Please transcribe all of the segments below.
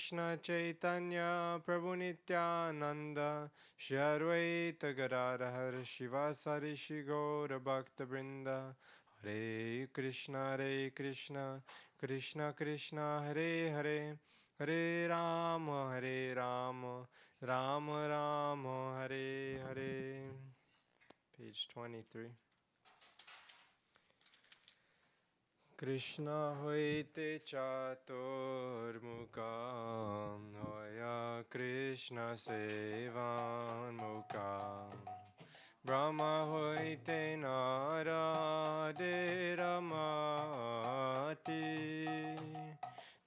Krishna Chaitanya Prabhu Nityananda Shri Advaita Gadadhar Shivasari Shri Gaura Bhakta Vrinda Hare Krishna Krishna Krishna Hare Hare Hare Rama Rama Rama Hare Hare. Page 23. Krishna hoite chaturmukam hoya Krishna sevan mukam Brahma hoite narade ramati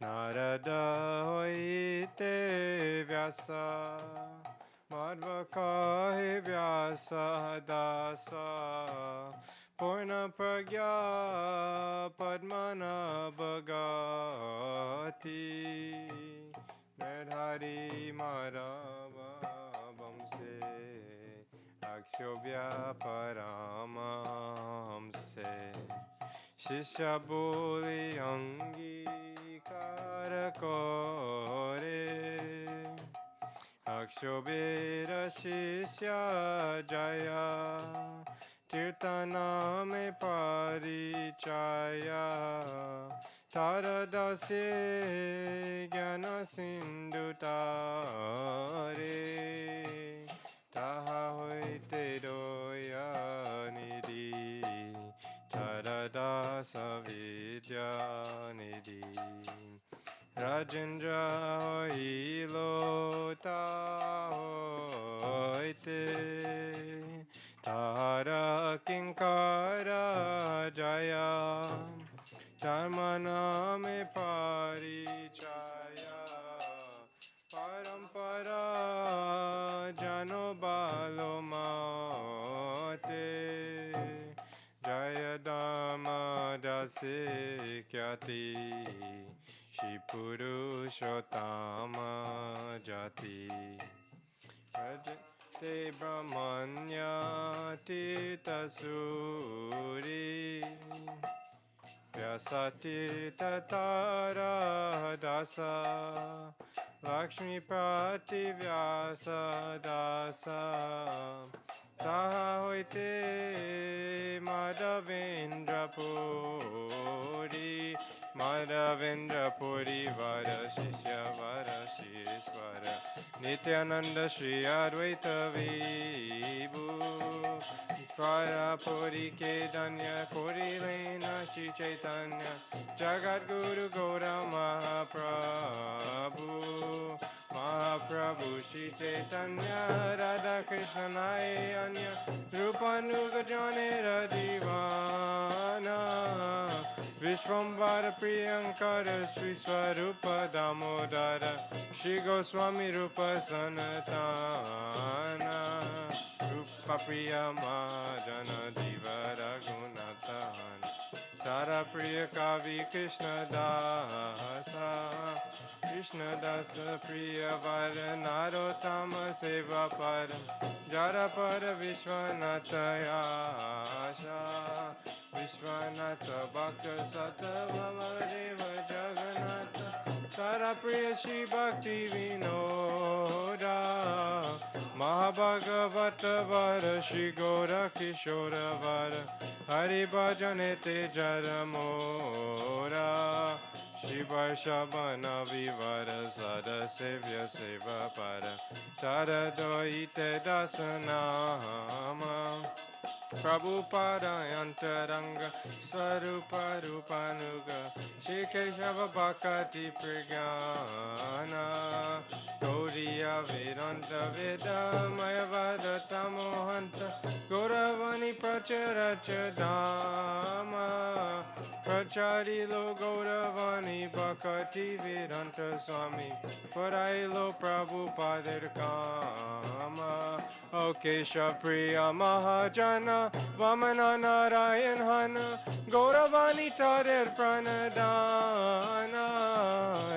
Narada hoite vyasa Madhvaka he vyasa dasa Purna pragya padmana bhagati Medhari madhava vamse Akshobhya paramamse Shishya boli angikara kore Akshobhya shishya jaya Tirtana me parichaya Taradase jnana sindutare Taha hoite doya nidhi Taradasa vidya nidhi Rajendra hoilo ta hoite Tara kinkara jaya Dharmana me parichaya Parampara jano balo mate Jaya dharma dasi kyati Shri Purushottama jati Te Brahmanya Tita Suri Vyasati Tatara Dasa Lakshmi Prati Vyasa Dasa Taha hoite Madhavendra Puri Madhavendra Puri Vara Shishya Vara Shishvara Nityananda Shri Advaita Vibhu Vara Puri Kedanya Puri Lena Shri Chaitanya Jagat Guru Gaura Mahaprabhu Mahaprabhu Shri Chaitanya Radha Krishna Nayanya Rupanuga Janera Divana Vishwambara Priyankara Shri Swarupa Damodara Shri Goswami Rupa Sanatana Rupa Priya Mahajana Diva Raghunatana Tara Priya Kavi Krishna Dasa Krishna Dasa Priya Vara Narottama Seva Param Jara Para Vishwanatha Yasha Vishwanatha Bhakta Sata Vamadeva Jagannatha Tara Priya Shri Bhakti Vinoda Mahabhagavata Vara Shri Gaura Kishora Vara Hari Bhajane Te Jaramora Shri Varshabhana Vivara Sada Sevya Seva Para Tara Doite Dasanama Prabhupada Antaranga Swarupa Rupanuga Shri Keshava Bhakati Pragyana Gauriya Vedanta Veda Mayavada Tamohanta Gauravani Prachara Chadama Pracharilo Gauravani Bhakati Vedanta Swami Parailo Prabhupada Kama O Kesha Priya Mahajana Vamana Narayan Hana Gauravani Tarir Pranadana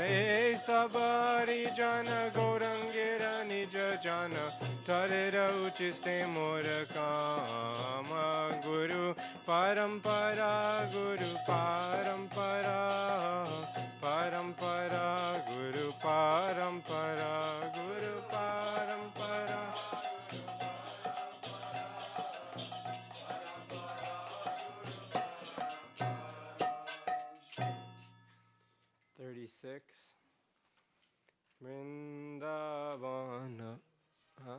E Sabari Jana Gaurangira Nija Jana Tarira Uchiste Murakama Guru Parampara Guru Parampara Parampara Guru parampara, Guru parampara. 36. Vrindavana. Huh?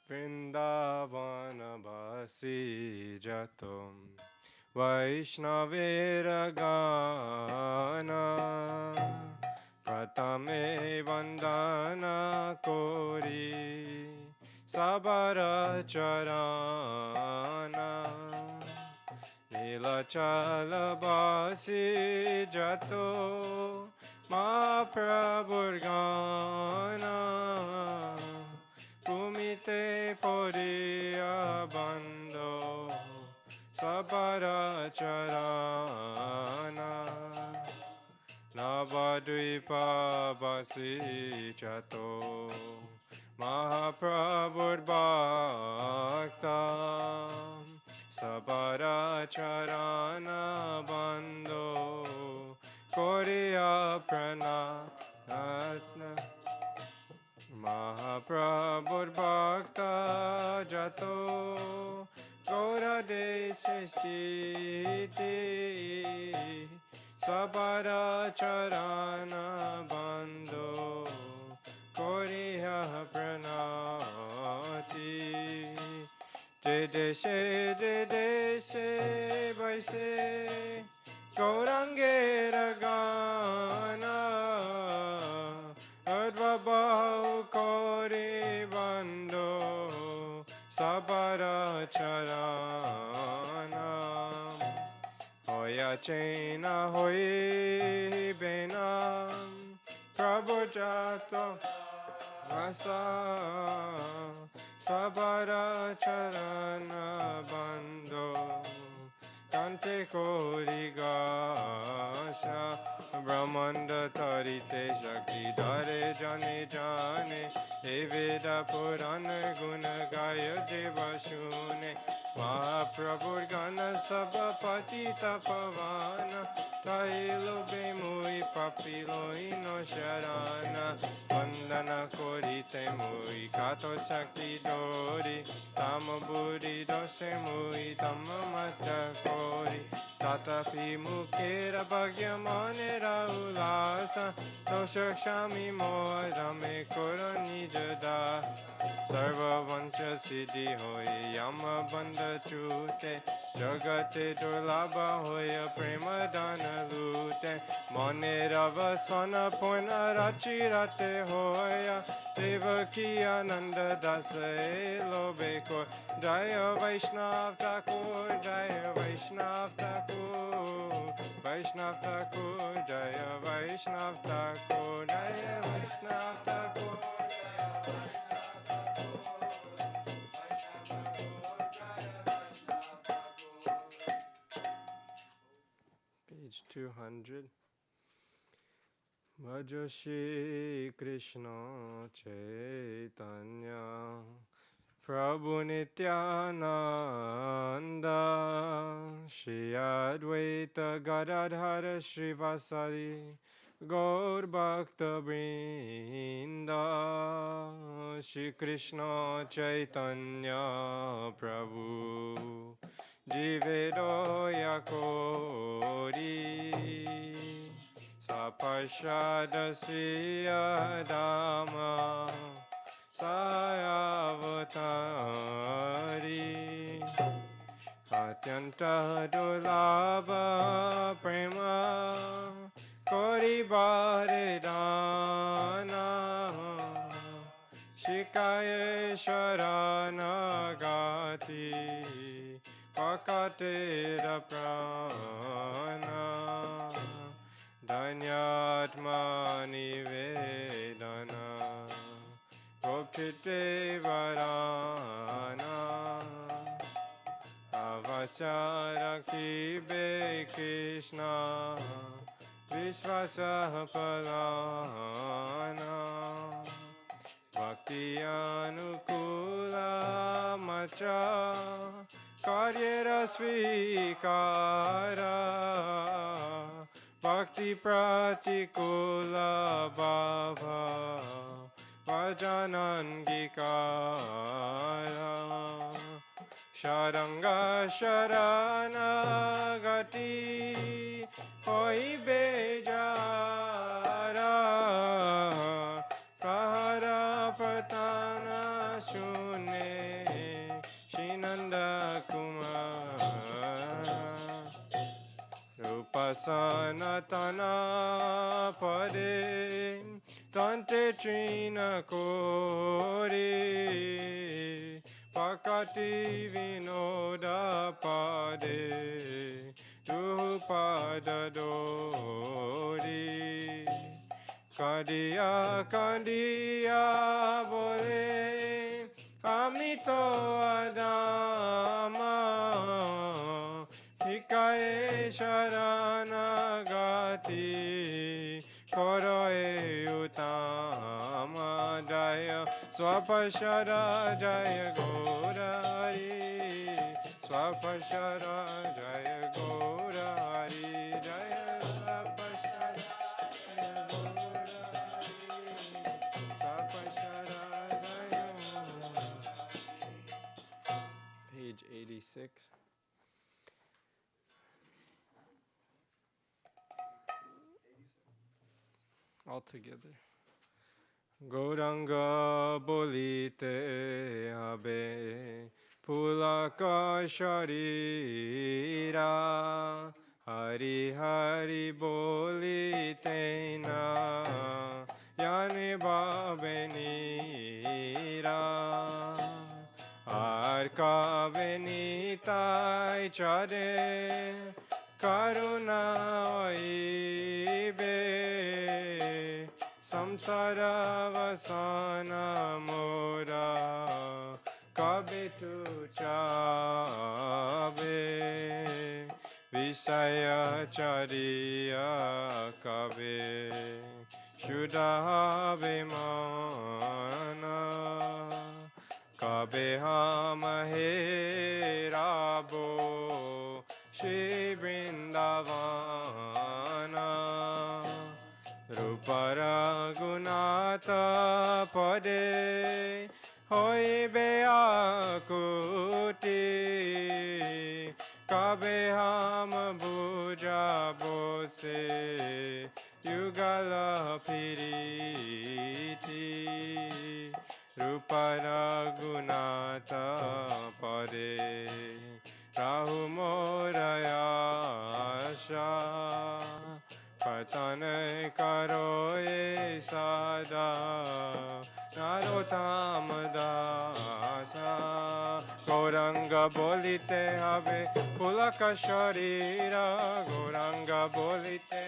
Vrindavana basi jatum Vaishnavera gana Pratame vandana kori Sabara charana Nilachala basi jato Mahaprabhurgana Kumite poriya bando Sabara charana Navadvipa basi chato Mahaprabhur bhakta Sabara charana bando Koriya prana Mahaprabhur bhakta jato Gaura deshe sthiti Sabara charana bando Koriya pranati Jai deshe vaise Gaurangera gana Advabhav kori bando Sabara charana Hoya chena hoi bena Prabhu jato vasa Sabara charana bando Kante kori gasha Brahmanda tarite shakti dhare jane jane He veda purana guna gaya deva shune Mahaprabhur gana sabha patita pavana Tailo bemui papilo ino sharana Vandana korite mui kato shakti dori Tama buddhi dose mui tamma mata kori Tatapi mukera bhagyamane ulasa Dosha shami moharame koro nijada Sarva vancha siddhi hoy yama bandha chute Jagate durlabha hoya prema dana lute Mane rava sana purna rachi rate hoya Devaki ananda dasa lobe kor Jaya Vaishnav Thakur Jaya Vaishnav Thakur Vaishnav Thakur Jaya Vaishnav Thakur Jaya Vaishnav Thakur Page 200. Bhajo Shri Krishna Chaitanya Prabhu Nityananda Shri Advaita Gadadhara Srivasadi Gaur Bhakta Vrinda Shri Krishna Chaitanya Prabhu Jivedo Yakori Sapashada Sriya Dhamma Sayavatari Atyanta Dulabha Prema Kori Bharidana Shikaye Sharana Gati Pakatera Prana Danyatma Nivedana Gopchite Varana Avacharaki Be Krishna Vishvasa Palana Bhakti Anukula Macha Karyera Svikara Bhakti Pratikula Bhava Bhajanangikara Sharanga Sharanagati Hoi Bejara Prahara Pratana Shune Shinanda Kumar Rupasanatana Pade Tante Trina Kori Pakati Vinoda Pade Rupada Dori Kandiya Kandiya Bole Amito Adama Hikaye Sharanagati Koroe Utama Jaya Swapashara Jaya Gaurari Swapashara Jaya Gaurari Jaya Swapashara Jaya Gaurari Page 86. All together. Gauranga bolite habe pulaka sharira Hari Hari bolite na yani babenira Arka benitai chade karuna oibe samsara vasana mora kabe tu chabe visaya chariya kabe shudave mana kabe hamahe rabo Shri Vrindavana Rupara Gunata Pade Hoibe Akuti Kabe Hama Bhuja Bose Yugala Piriti Rupara Gunata Pade Rahu Morayasha Patane Karoye Sada Narotamadasa Gauranga Bolite Habe Pulaka Sharira Gauranga Bolite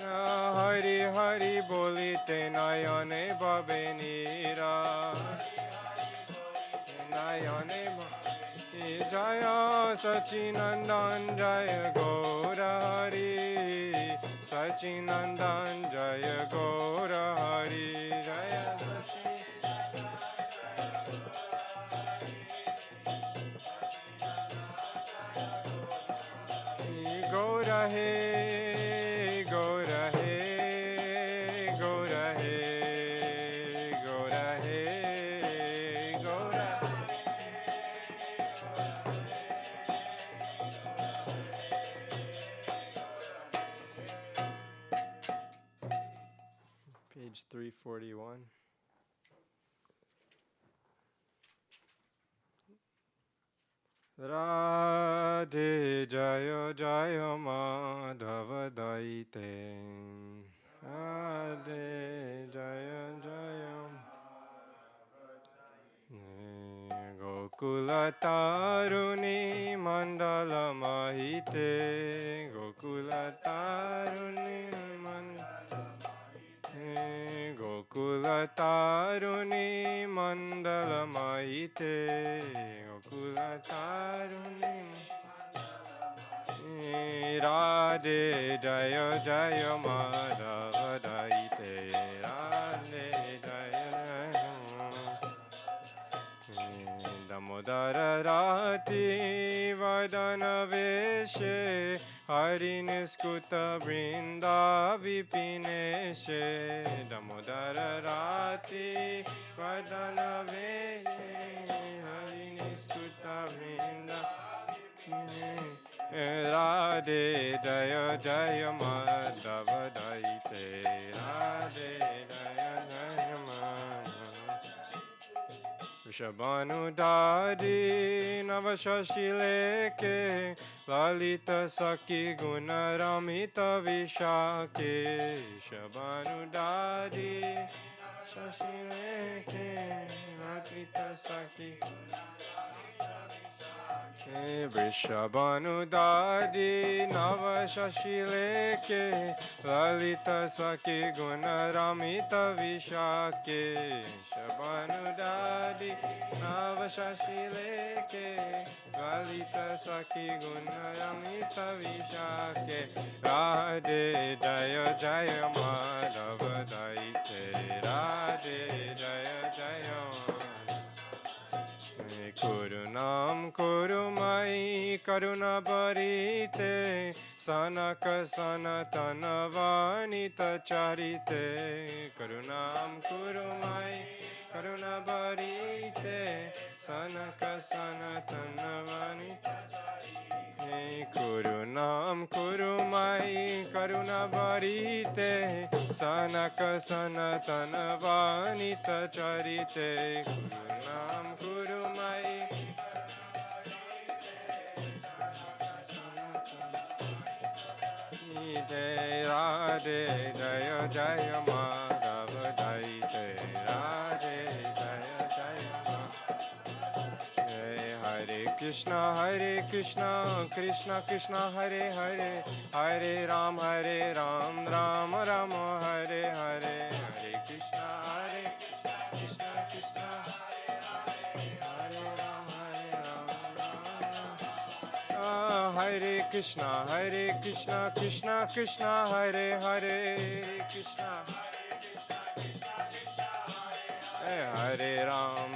Hari Hari Bolite Nayane Babenira Nayane Jaya Sachinandan Jaya Gaurahari Sachinandan Jaya Gaurahari Jaya Sachinandan Gaurahe Gaurahe Gaurahe Gaurahe Page 341. Radhe Jaya Jaya Madhava Daite Radhe Jaya Jaya Gokula Taruni Mandala Mahite Gokula Taruni Gokula Taruni Mandala Mahite Gokula Taruni Radhe Jaya Jaya Madhava Daite Radhe Jaya Damodara Rati Vadana Veshe Hari Niskuta Brinda Vipineshe Damodara Rati Vardana Veje Hari Niskuta Brinda Radhe Jaya Jaya Madhava Daite Radhe Jaya Jaya Madhava Vrishabhanudari Navashashileke Lalita Saki Gunaramita Vishake Vrishabhanudari Shashileke Lalita Saki Vrishabhanudari Navashashileke Lalita Saki Gunaramita Vishake Vrishabhanudari Navashashileke Lalita Saki Gunaramita Vishake Radhe Jaya Jaya Madhava Daite Radhe Jaya Jaya Kurunam Kurumai Karuna Barite Sanaka Sanatana Vanita Charite Kurunam Kurumai Karuna Barite Sanaka Sanatana Vanita Kurunam Kurumai Karuna Barite Sanaka Sanatana Vanita Charite Kurunam Kurumai Radhe Jaya Jaya Madhava Daite Radhe Jaya Jaya Hare Krishna Krishna Krishna Hare Hare Hare Ram Ram Ram Hare Hare Hare Krishna Krishna Krishna Hare Ram Hare Krishna Krishna Krishna Hare Hare Krishna Hare Ram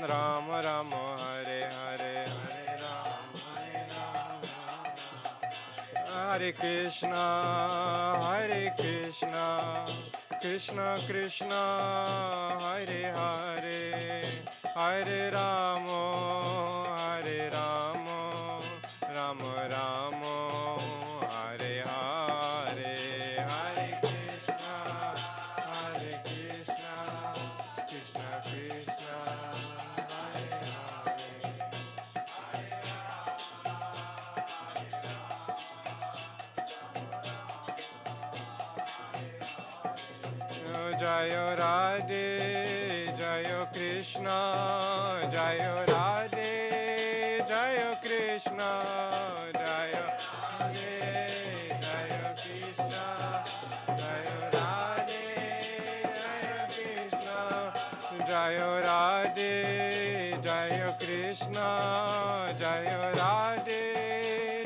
Ram Ram Hare Hare Hare Ram Hare Krishna Krishna Krishna Hare Hare Hare Ram Ram Ram Hare Hare Hare Krishna Krishna Krishna Hare Hare Jaya Radhe Jaya Krishna Jaya Radhe Jaya Krishna Jaya Radhe Jaya Krishna Jaya Radhe Jaya Krishna Jaya Radhe Jaya Krishna Jaya Radhe Jaya Krishna Jaya Radhe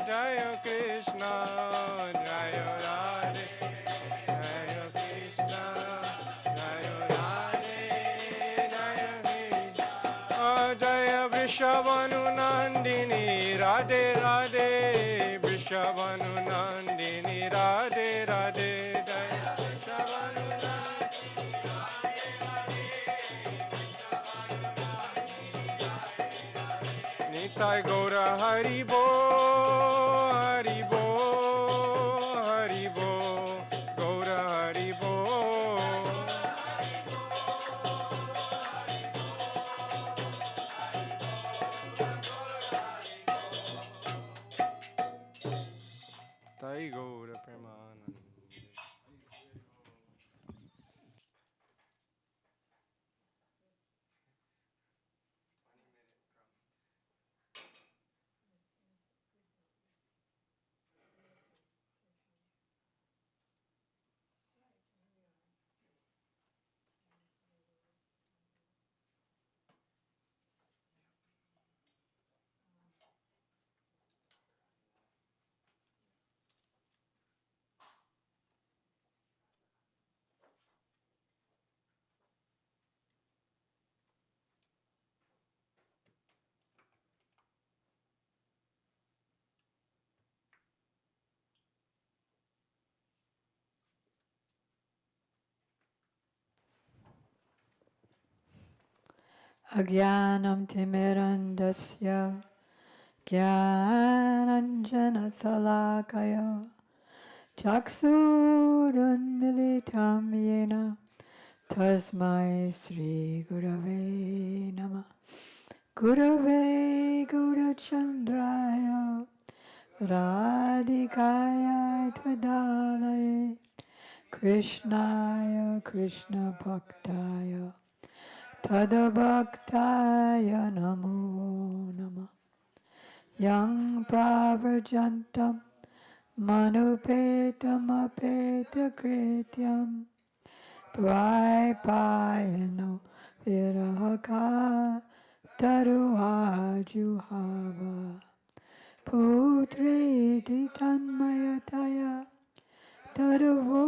Jaya Krishna Jaya Radhe Jaya Krishna Jaya Vrishabhanu Nandini Radhe Radhe Vrishabhanu Nandini Radhe Radhe Jaya Vrishabhanu Nitai Gaura Haribo Haribo Haribo Gaura Haribo Tai Gaura Premanand Agyanam timirandasya Gyananjana salakaya Chaksurunmilitam yena Tasmai Sri Gurave Nama Gurave Gaurachandraya Radhikaya Tvadalaye Krishnaya Krishna Bhaktaya Tadabhaktaya Namo Nama Yang Pravarjantam Manupetam Apeta Krityam Dvaipayano Virahaka Taruhajuhava Putreti Tanmayataya Taruvo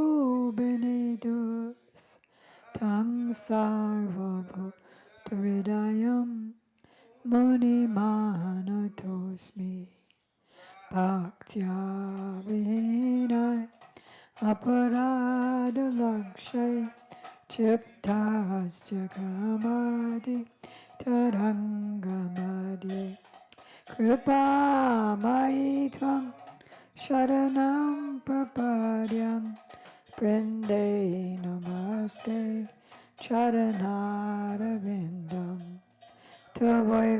Benedus Tang Sarvabhutridayam Muni Manatosmi Bhaktya Vinay Aparada Lakshay Chiptas Jagamadi Tarangamadye Kripa Maitvam Sharanam Prapadyam Brinde Namaste Charanaravindam Tavoy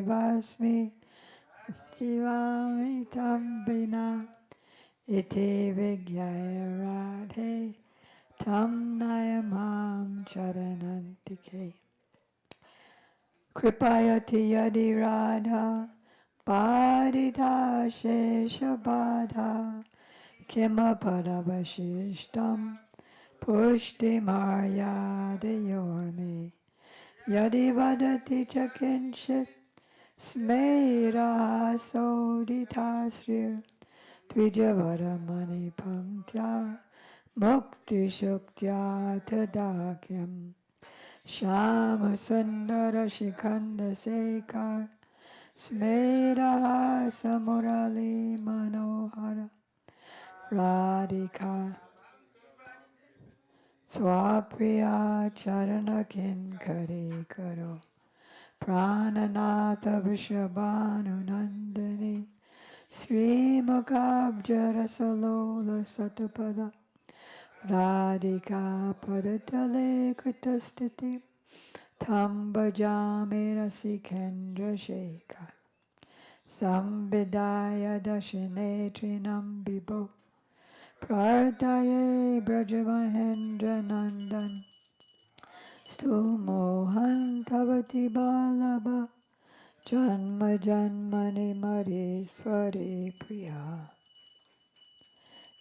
Vasmi Jivami Tambina Iti Vigyaya Radhe Tam Nayamam Charanantike Kripayati Yadi Radha Padita Shesha Badha Kima Padavashishtam Pushti Maryade Yormi Yadi Vadati Chakinshit Smera Soditasrir Twijavaramani Pamtya Mukti Shuktya Tadakyam Shama Sundara Shikhanda Sekar Smera Samurali Manohara Radhika Swapriya Charana Kinkari Karo Prananatha Vrishabhanu Nandani Sri Mukhabjara Salola Satapada Radhika Padatale Kritastiti Tambajami Rasikendra Shekhar Sambidaya Dashinetrinam Bibo Prartaye Brajamahendra Nandan Stumohan Tavati Balaba Janma Janmani Mariswari Priya.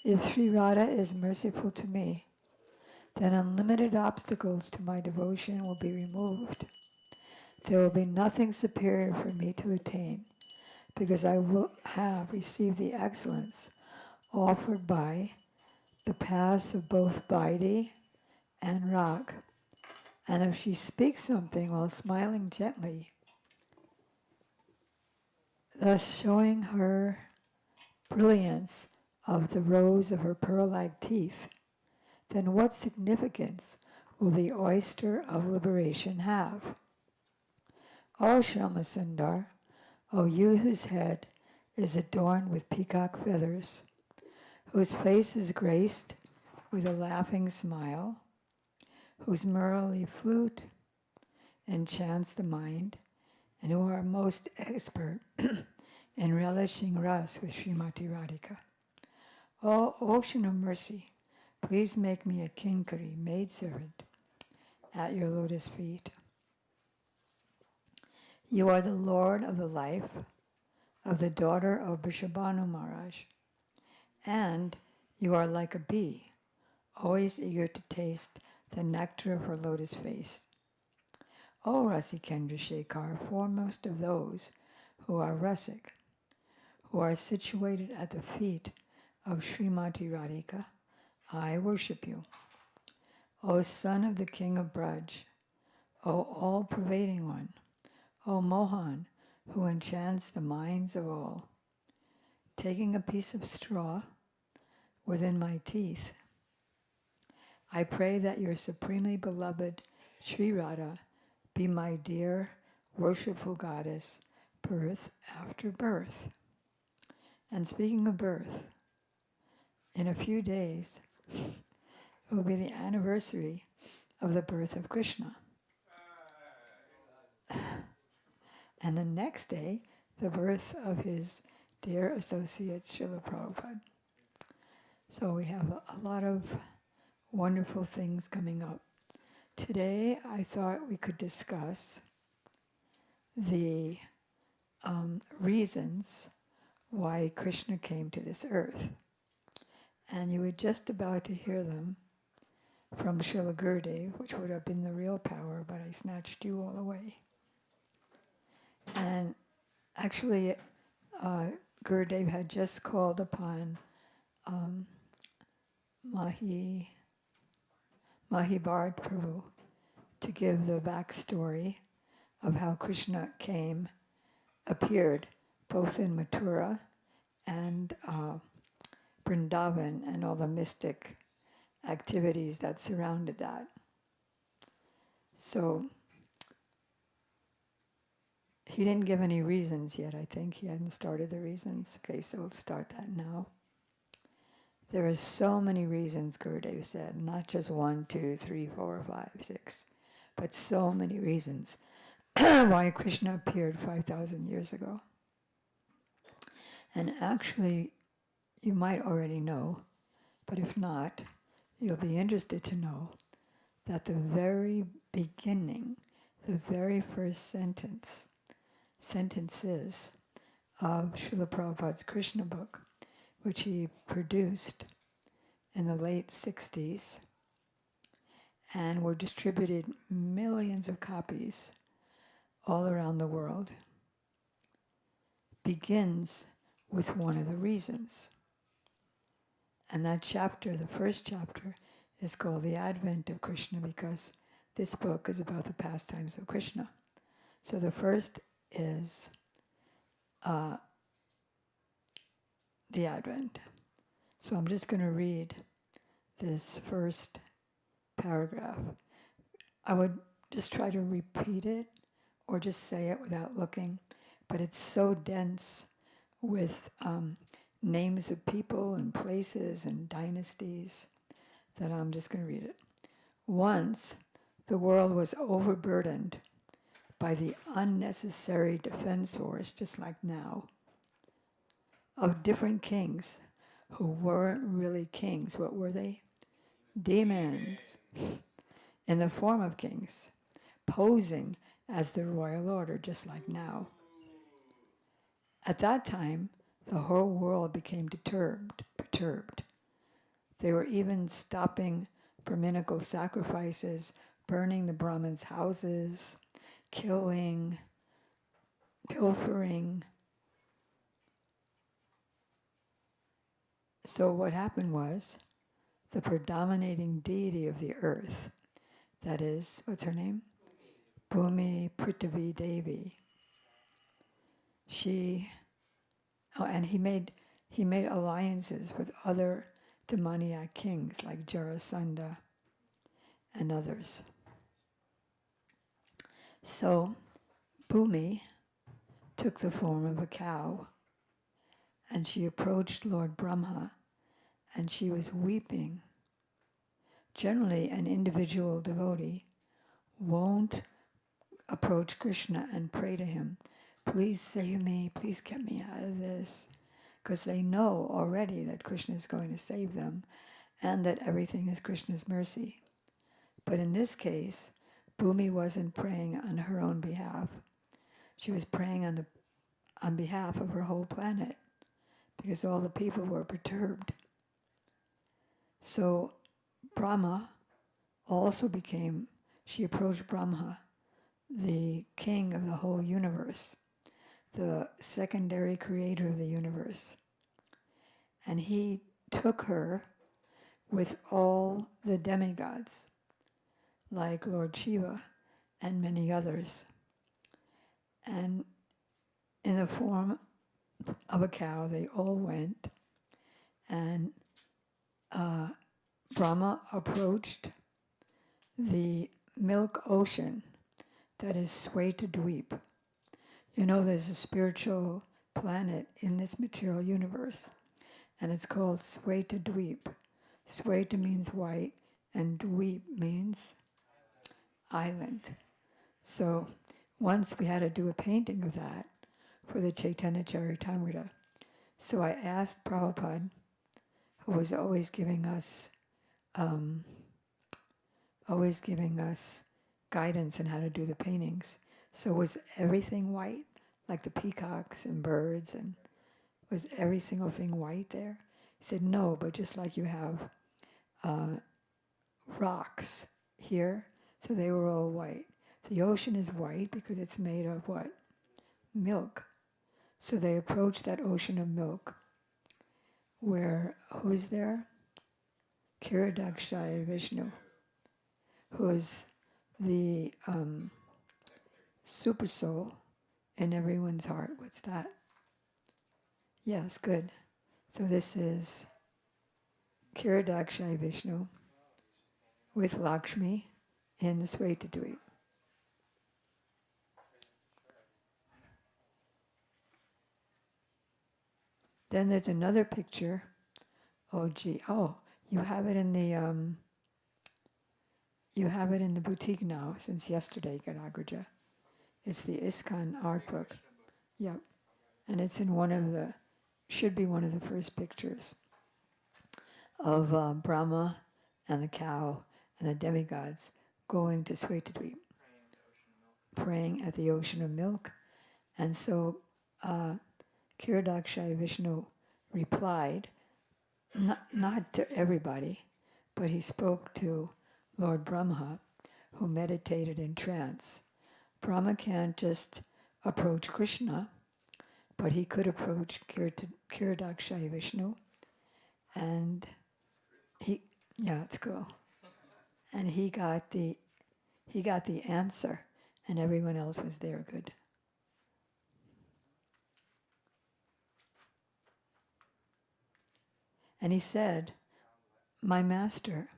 If Sri Radha is merciful to me, then unlimited obstacles to my devotion will be removed. There will be nothing superior for me to attain, because I will have received the excellence offered by the paths of both Vaidhi and Rag. And if she speaks something while smiling gently, thus showing her brilliance of the rows of her pearl-like teeth, then what significance will the oyster of liberation have? O Shyamasundar, O you whose head is adorned with peacock feathers, whose face is graced with a laughing smile, whose murali flute enchants the mind, and who are most expert in relishing ras with Srimati Radhika. O ocean of mercy, please make me a kinkari, maidservant, at your lotus feet. You are the Lord of the life of the daughter of Vrishabhanu Maharaj, and you are like a bee, always eager to taste the nectar of her lotus face. O Rasikendra Shekhar, foremost of those who are Rasik, who are situated at the feet of Srimati Radhika, I worship you. O son of the king of Braj, O all-pervading one, O Mohan, who enchants the minds of all, taking a piece of straw within my teeth, I pray that your supremely beloved Sri Radha be my dear, worshipful goddess, birth after birth. And speaking of birth, in a few days, it will be the anniversary of the birth of Krishna. And the next day, the birth of his dear associate, Srila Prabhupada. So we have a lot of wonderful things coming up. Today, I thought we could discuss the reasons why Krishna came to this earth. And you were just about to hear them from Srila Gurudev, which would have been the real power, but I snatched you all away. And actually, Gurudev had just called upon Mahibharat Prabhu to give the backstory of how Krishna appeared both in Mathura and Vrindavan and all the mystic activities that surrounded that. So he didn't give any reasons yet, I think. He hadn't started the reasons. Okay, so we'll start that now. There are so many reasons, Gurudev said, not just 1, 2, 3, 4, 5, 6, but so many reasons why Krishna appeared 5,000 years ago. And actually, you might already know, but if not, you'll be interested to know that the very beginning, the very first sentences of Srila Prabhupada's Krishna book, which he produced in the late 60s and were distributed millions of copies all around the world, begins with one of the reasons. And that chapter, the first chapter, is called The Advent of Krishna because this book is about the pastimes of Krishna. So the first is the Advent. So I'm just going to read this first paragraph. I would just try to repeat it or just say it without looking, but it's so dense with names of people and places and dynasties that I'm just going to read it. Once, the world was overburdened by the unnecessary defense wars, just like now, of different kings who weren't really kings. What were they? Demons in the form of kings, posing as the royal order, just like now. At that time, the whole world became perturbed. They were even stopping Brahminical sacrifices, burning the Brahmins' houses, killing, pilfering. So what happened was, the predominating deity of the earth, that is, what's her name? Bhumi Prithvi Devi. And he made alliances with other demoniac kings like Jarasandha and others. So Bhumi took the form of a cow, and she approached Lord Brahma, and she was weeping. Generally, an individual devotee won't approach Krishna and pray to him, please save me, please get me out of this, because they know already that Krishna is going to save them and that everything is Krishna's mercy. But in this case, Bhumi wasn't praying on her own behalf. She was praying on behalf of her whole planet, because all the people were perturbed. So Brahma also she approached Brahma, the king of the whole universe, the secondary creator of the universe. And he took her with all the demigods, like Lord Shiva and many others. And in the form of a cow, they all went, and Brahma approached the milk ocean that is Swetadweep. You know, there's a spiritual planet in this material universe, and it's called Swetadweep. Sweta means white, and Dweep means island. So once we had to do a painting of that for the Chaitanya Charitamrita. So I asked Prabhupada, who was always giving us guidance on how to do the paintings. So was everything white, like the peacocks and birds, and was every single thing white there? He said, no, but just like you have rocks here, so they were all white. The ocean is white because it's made of what? Milk. So they approached that ocean of milk where, who's there? Kiradakshaya Vishnu, who's the super soul in everyone's heart. What's that? Yes, good. So this is Kiradakshaya Vishnu with Lakshmi in the Swetadweep. Then there's another picture. Oh, gee. Oh, you have it in the boutique now since yesterday, Ganagraja. It's the ISKCON art book. Yep. And it's in should be one of the first pictures of Brahma and the cow and the demigods going to Swetadweep, praying at the ocean of milk. And so Kiradakshaya Vishnu replied, not to everybody, but he spoke to Lord Brahma, who meditated in trance. Brahma can't just approach Krishna, but he could approach Kiradakshaya Vishnu, and it's cool. And he got the answer, and everyone else was there good. And he said, my master,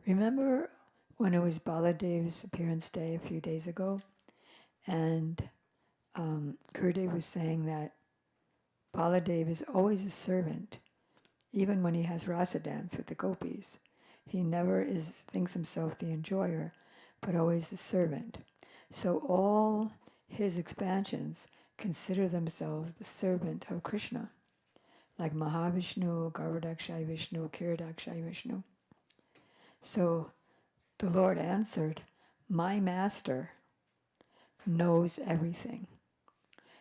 remember when it was Baladev's appearance day a few days ago? And Gurudev was saying that Baladev is always a servant, even when he has rasa dance with the gopis. He never thinks himself the enjoyer, but always the servant. So all his expansions consider themselves the servant of Krishna, like Mahavishnu, Garbhodakshaya Vishnu, Kiradakshaya Vishnu. So the Lord answered, my master knows everything.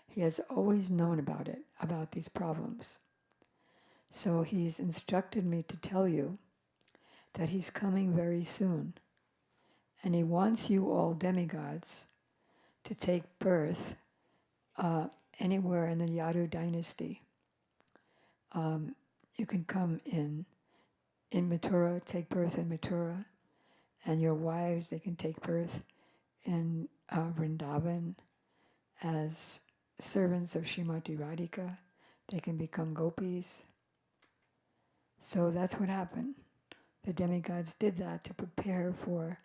He has always known about these problems. So he's instructed me to tell you that he's coming very soon. And he wants you all demigods to take birth anywhere in the Yadu dynasty. You can come in Mathura, take birth in Mathura, and your wives, they can take birth in Vrindavan as servants of Srimati Radhika. They can become gopis. So that's what happened. The demigods did that to prepare for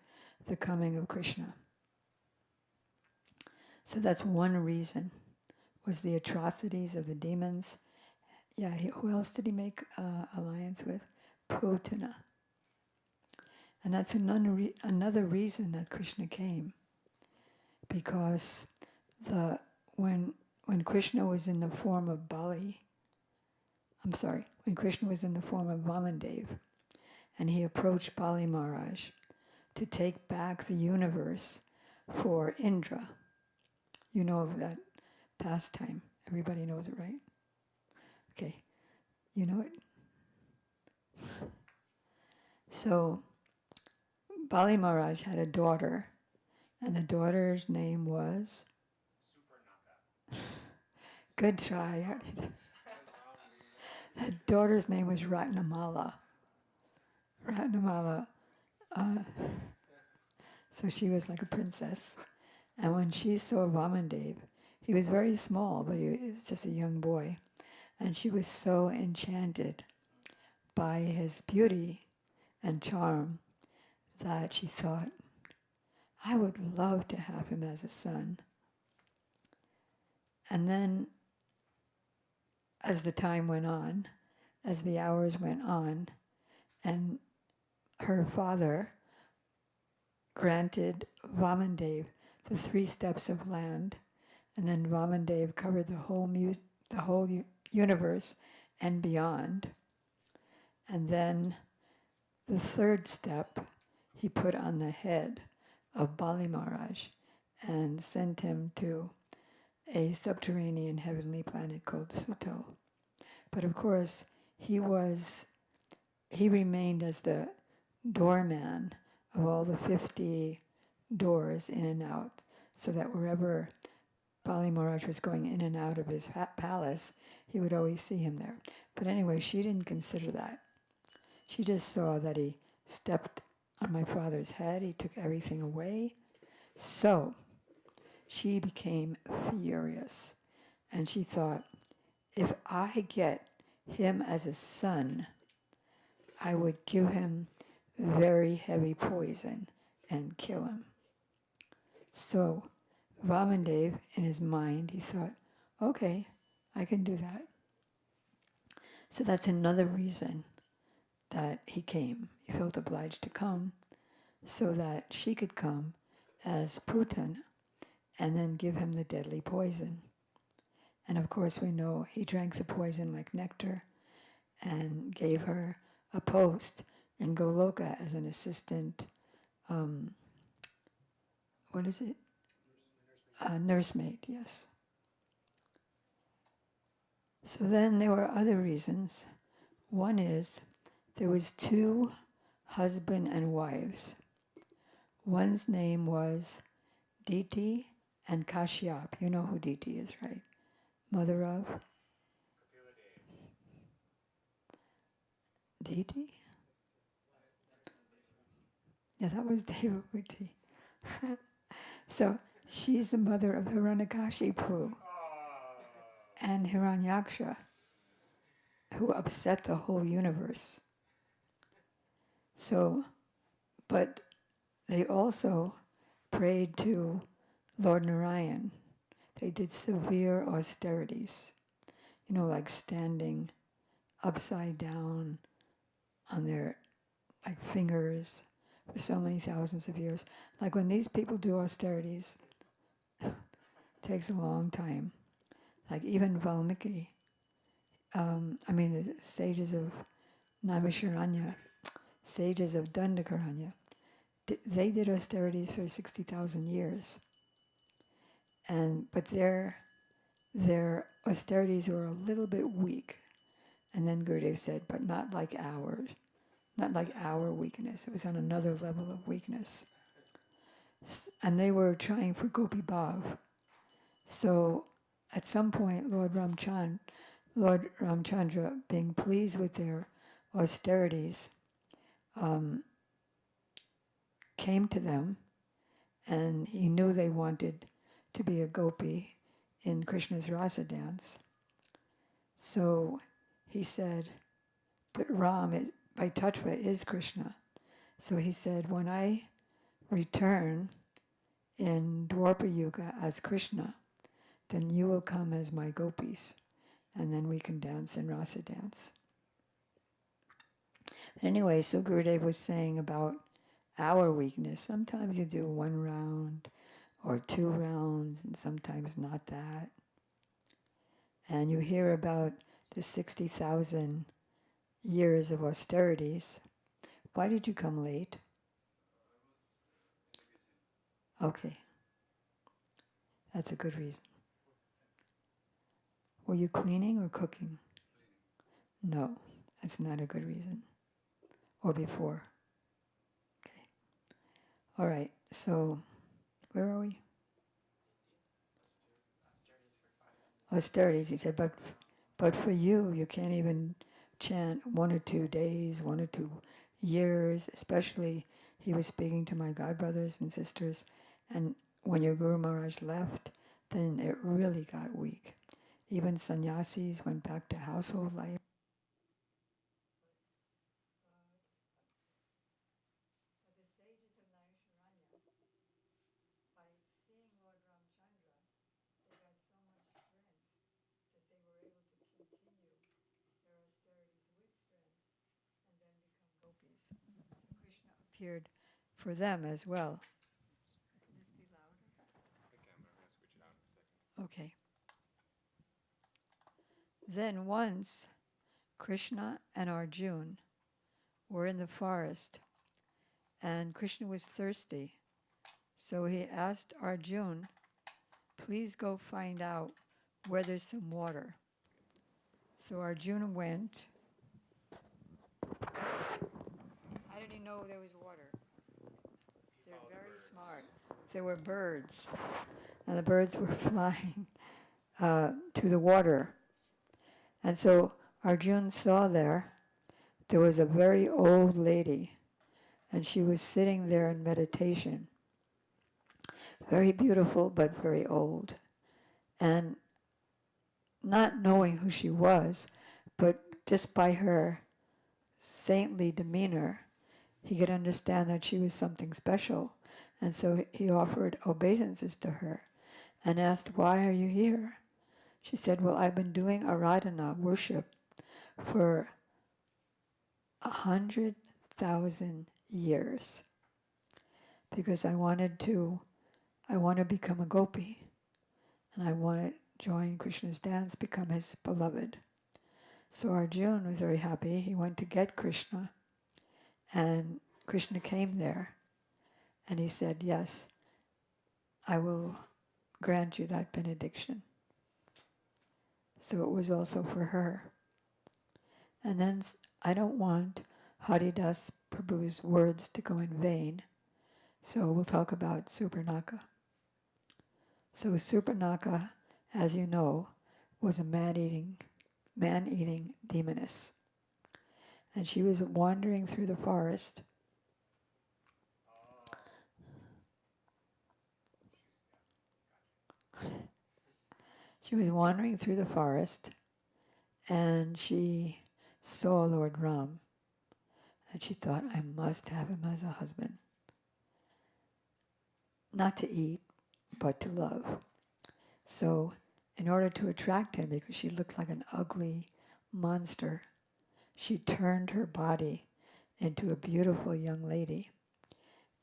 the coming of Krishna. So that's one reason, was the atrocities of the demons. Yeah, who else did he make alliance with? Putana. And that's another reason that Krishna came. Because when Krishna was in the form of when Krishna was in the form of Vamandev, and he approached Bali Maharaj to take back the universe for Indra. You know of that pastime. Everybody knows it, right? Okay. You know it? So, Bali Maharaj had a daughter, and the daughter's name was? Good try. The daughter's name was Ratnamala. So she was like a princess. And when she saw Vamandev, he was very small, but he was just a young boy. And she was so enchanted by his beauty and charm that she thought, I would love to have him as a son. And then, as the time went on, as the hours went on, and her father granted Vamandev the 3 steps of land, and then Vamandev covered the whole universe and beyond. And then the 3rd step he put on the head of Bali Maharaj and sent him to a subterranean heavenly planet called Suto. But of course, he remained as the doorman of all the 50 doors in and out, so that wherever Bali Maharaj was going in and out of his palace, he would always see him there. But anyway, she didn't consider that. She just saw that he stepped on my father's head, he took everything away. So she became furious. And she thought, if I get him as a son, I would give him very heavy poison and kill him. So Vamandev, in his mind, he thought, okay, I can do that. So that's another reason that he came. He felt obliged to come so that she could come as Putan and then give him the deadly poison. And of course we know he drank the poison like nectar and gave her a post in Goloka as an assistant, what is it? Nursemaid, yes. So then there were other reasons. One is there was 2 husband and wives. One's name was Diti and Kashyap. You know who Diti is, right? Mother of? Diti? Yeah, that was Devahuti. So she's the mother of Hiranyakashipu and Hiranyaksha, who upset the whole universe. So, but they also prayed to Lord Narayan. They did severe austerities, like standing upside down on their fingers for so many thousands of years. Like when these people do austerities, it takes a long time. Like even Valmiki, the sages of Naimisharanya, sages of Dandakaranya, they did austerities for 60,000 years. But their austerities were a little bit weak. And then Gurudev said, but not like ours. Not like our weakness. It was on another level of weakness. And they were trying for Gopi Bhav. So at some point, Lord Ramchandra, being pleased with their austerities, came to them, and he knew they wanted to be a gopi in Krishna's rasa dance. So he said, but Ram by tattva is Krishna. So he said, when I return in Dwapara Yuga as Krishna, then you will come as my gopis, and then we can dance in rasa dance. Anyway, so Gurudev was saying about our weakness. Sometimes you do 1 round or 2 rounds, and sometimes not that. And you hear about the 60,000 years of austerities. Why did you come late? Okay. That's a good reason. Were you cleaning or cooking? No, that's not a good reason. Or before. Okay. All right, so where are we? Austerities, he said, but for you can't even chant 1 or 2 days, 1 or 2 years, especially he was speaking to my godbrothers and sisters, and when your Guru Maharaj left, then it really got weak. Even sannyasis went back to household life. appeared for them as well. Okay. Then once Krishna and Arjuna were in the forest, and Krishna was thirsty. So he asked Arjuna, please go find out where there's some water. So Arjuna went. How did he know there was water? They're very smart. There were birds, and the birds were flying to the water. And so Arjuna saw there was a very old lady, and she was sitting there in meditation. Very beautiful, but very old. And not knowing who she was, but just by her saintly demeanor, he could understand that she was something special. And so he offered obeisances to her and asked, why are you here? She said, well, I've been doing Aradhana worship for 100,000 years because I want to become a gopi, and I want to join Krishna's dance, become his beloved. So Arjuna was very happy. He went to get Krishna, and Krishna came there, and he said, yes, I will grant you that benediction. So it was also for her. And then I don't want Haridas Prabhu's words to go in vain, so we'll talk about Surpanaka. So Surpanaka, as you know, was a man-eating demoness. And she was wandering through the forest. She was wandering through the forest, and she saw Lord Ram, and she thought, I must have him as a husband. Not to eat, but to love. So in order to attract him, because she looked like an ugly monster, she turned her body into a beautiful young lady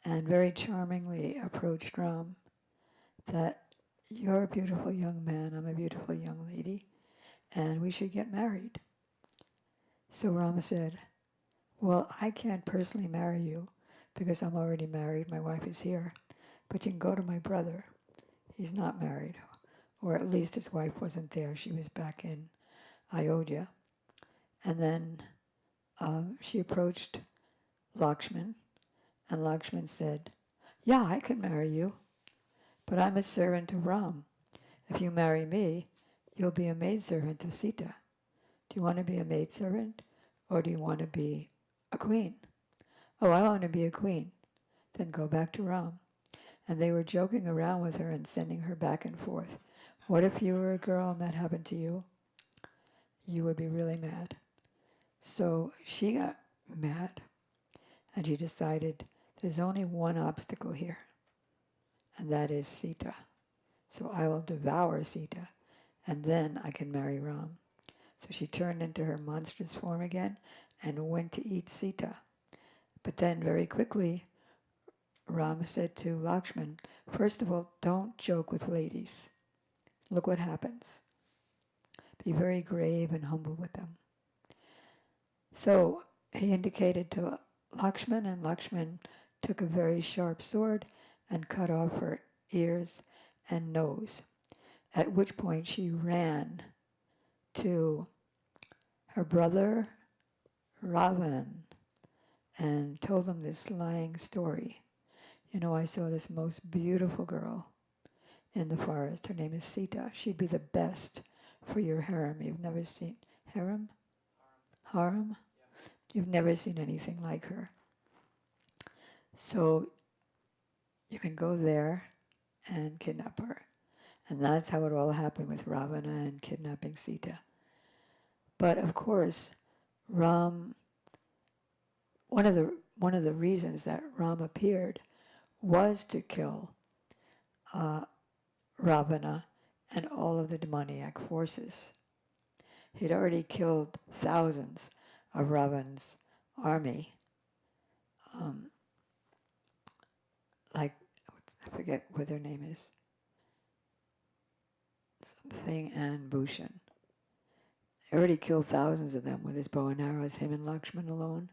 and very charmingly approached Ram that you're a beautiful young man, I'm a beautiful young lady, and we should get married. So Ram said, well, I can't personally marry you because I'm already married, my wife is here, but you can go to my brother. He's not married, or at least his wife wasn't there. She was back in Ayodhya. And then she approached Lakshman, and Lakshman said, yeah, I can marry you, but I'm a servant of Ram. If you marry me, you'll be a maidservant of Sita. Do you want to be a maidservant, or do you want to be a queen? Oh, I want to be a queen. Then go back to Ram. And they were joking around with her and sending her back and forth. What if you were a girl and that happened to you? You would be really mad. So she got mad, and she decided there's only one obstacle here, and that is Sita. So I will devour Sita, and then I can marry Ram. So she turned into her monstrous form again and went to eat Sita. But then very quickly, Ram said to Lakshman, first of all, don't joke with ladies. Look what happens. Be very grave and humble with them. So he indicated to Lakshman, and Lakshman took a very sharp sword and cut off her ears and nose, at which point she ran to her brother Ravan and told him this lying story. You know, I saw this most beautiful girl in the forest. Her name is Sita. She'd be the best for your harem. You've never seen harem? Harem? You've never seen anything like her. So you can go there and kidnap her. And that's how it all happened with Ravana and kidnapping Sita. But of course, Ram, one of the reasons that Ram appeared was to kill Ravana and all of the demoniac forces. He'd already killed thousands of Ravana's army. like, I forget what their name is, something and Bhushan. He already killed thousands of them with his bow and arrows, him and Lakshman alone.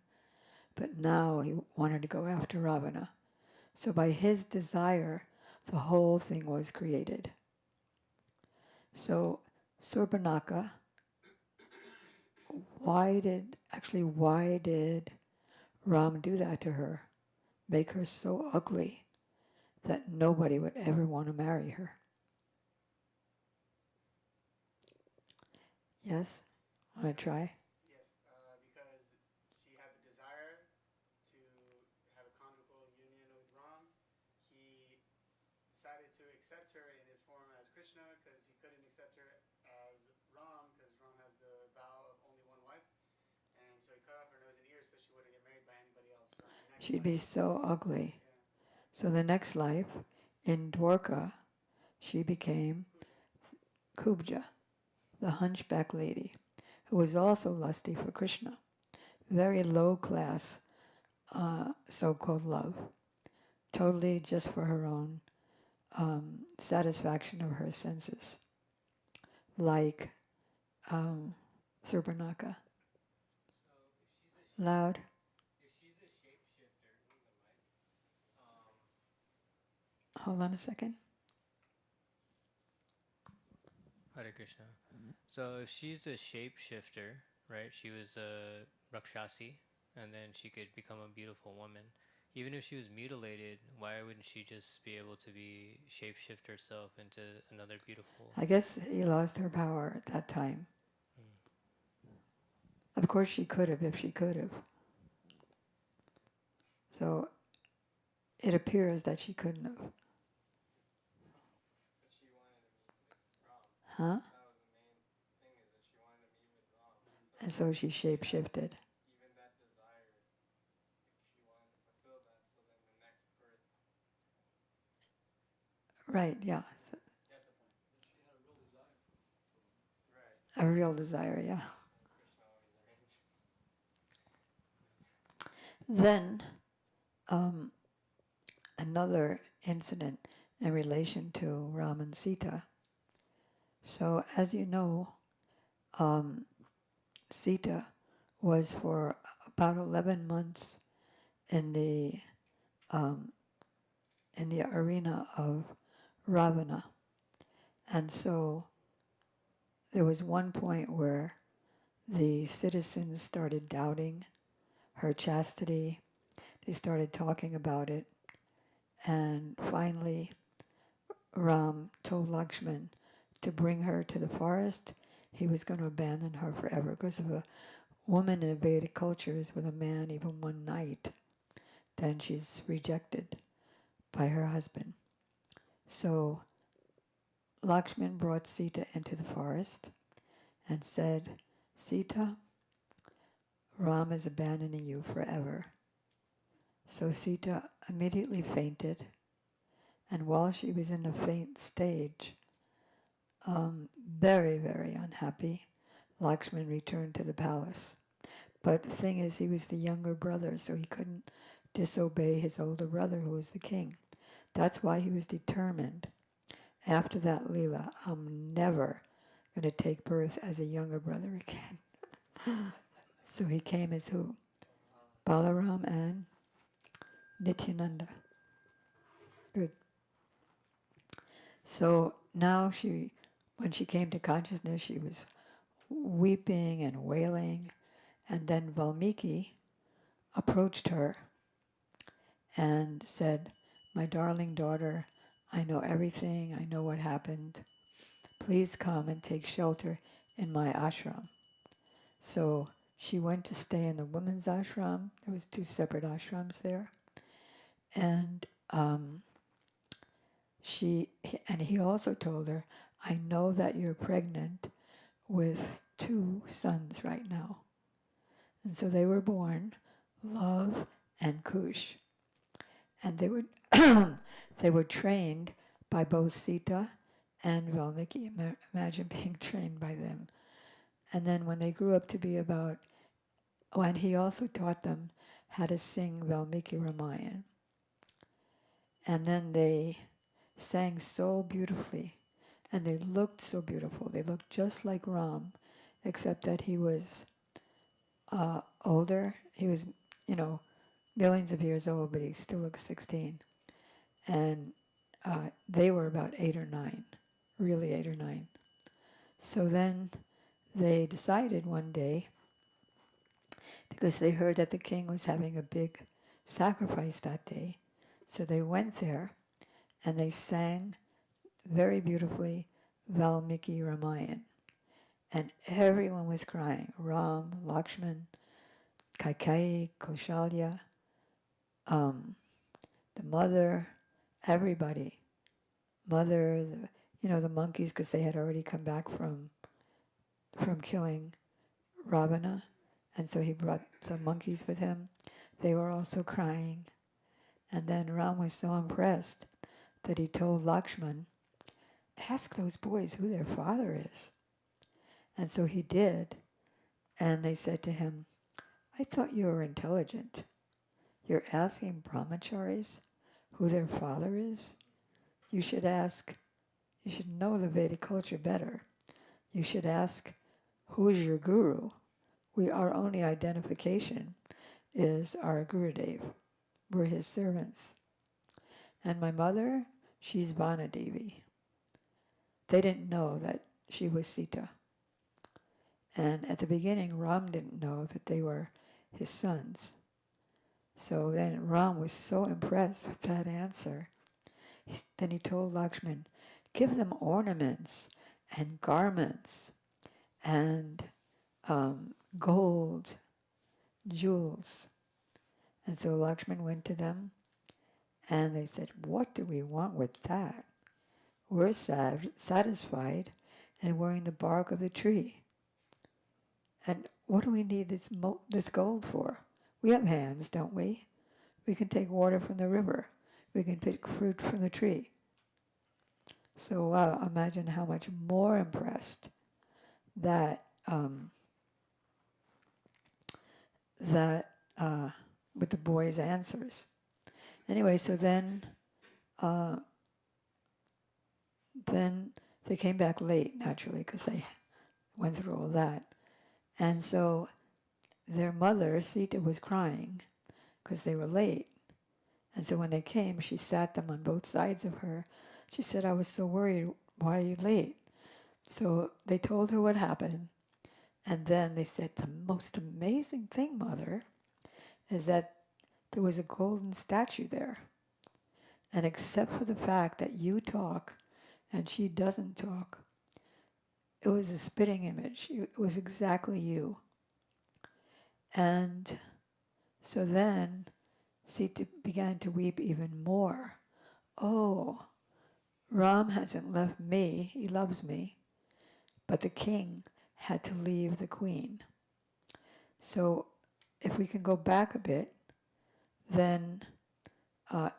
But now he wanted to go after Ravana. So by his desire, the whole thing was created. So Surpanaka, why did Ram do that to her? Make her so ugly that nobody would ever want to marry her. Yes? Want to try? Yes, because she had the desire to have a conjugal union with Ram. He decided to accept her in his form as Krishna because he couldn't accept her as Ram because Ram has the vow of only one wife. And so he cut off her nose and ears so she wouldn't get married by anybody else. So in the next She'd be life, so ugly. yeah, So the next life, in Dwarka, she became Kubja, the hunchback lady, who was also lusty for Krishna. Very low class, so-called love. Totally just for her own satisfaction of her senses. Like Surpanaka. Loud. If she's a shapeshifter, Hold on a second. Hare Krishna. So if she's a shapeshifter, right? She was a Rakshasi, and then she could become a beautiful woman. Even if she was mutilated, why wouldn't she just be able to be shapeshift herself into another beautiful? I guess he lost her power at that time. Of course she could have if she could have. So it appears that she couldn't have. But she wanted to meet with Ram. Huh? That was the main thing, is that she wanted to meet with Ram. And so she shape-shifted. Even that desire, like she wanted to fulfill that, so then the next birth. Right, yeah. So that's the point. She had a real desire for Right. a real desire, yeah. Krishna always arranges. Then another incident in relation to Ram and Sita. So as you know, Sita was for about 11 months in the arena of Ravana. And so there was one point where the citizens started doubting her chastity. They started talking about it. And finally, Ram told Lakshman to bring her to the forest. He was going to abandon her forever because if a woman in Vedic culture is with a man even one night, then she's rejected by her husband. So Lakshman brought Sita into the forest and said, Sita, Ram is abandoning you forever. So Sita immediately fainted, and while she was in the faint stage, very, very unhappy, Lakshman returned to the palace. But the thing is, he was the younger brother, so he couldn't disobey his older brother, who was the king. That's why he was determined. After that Leela, I'm never going to take birth as a younger brother again. So he came as who? Balaram and Nityananda. Good. So now when she came to consciousness, she was weeping and wailing. And then Valmiki approached her and said, my darling daughter, I know everything. I know what happened. Please come and take shelter in my ashram. So she went to stay in the women's ashram. There was 2 separate ashrams there. And he also told her, I know that you're pregnant with 2 sons right now. And so they were born, Love and Kush. And they were they were trained by both Sita and Valmiki. Imagine being trained by them. And then when they grew up to be and he also taught them how to sing Valmiki Ramayana. And then they sang so beautifully, and they looked so beautiful. They looked just like Ram, except that he was older. He was, you know, millions of years old, but he still looked 16. And they were about 8 or 9, really 8 or 9. So then they decided one day, because they heard that the king was having a big sacrifice that day, so they went there and they sang very beautifully Valmiki Ramayan. And everyone was crying. Ram, Lakshman, Kaikeyi, Kaushalya, the mother, everybody. Mother, the monkeys, because they had already come back from killing Ravana. And so he brought some monkeys with him. They were also crying. And then Ram was so impressed that he told Lakshman, ask those boys who their father is. And so he did. And they said to him, I thought you were intelligent. You're asking brahmacharis who their father is? You should know the Vedic culture better. You should ask, who is your guru? Our only identification is our Gurudev. We're his servants. And my mother, she's Vanadevi. They didn't know that she was Sita. And at the beginning, Ram didn't know that they were his sons. So then Ram was so impressed with that answer. Then he told Lakshman, give them ornaments and garments and gold, jewels. And so Lakshman went to them and they said, what do we want with that? We're satisfied and wearing the bark of the tree. And what do we need this gold for? We have hands, don't we? We can take water from the river. We can pick fruit from the tree. So wow, imagine how much more impressed that with the boys' answers. Anyway, so then they came back late, naturally, because they went through all that. And so their mother, Sita, was crying because they were late. And so when they came, she sat them on both sides of her. She said, I was so worried. Why are you late? So they told her what happened. And then they said, the most amazing thing, Mother, is that there was a golden statue there. And except for the fact that you talk and she doesn't talk, it was a spitting image. It was exactly you. And so then Sita began to weep even more. Oh, Ram hasn't left me. He loves me. But the king had to leave the queen. So if we can go back a bit, then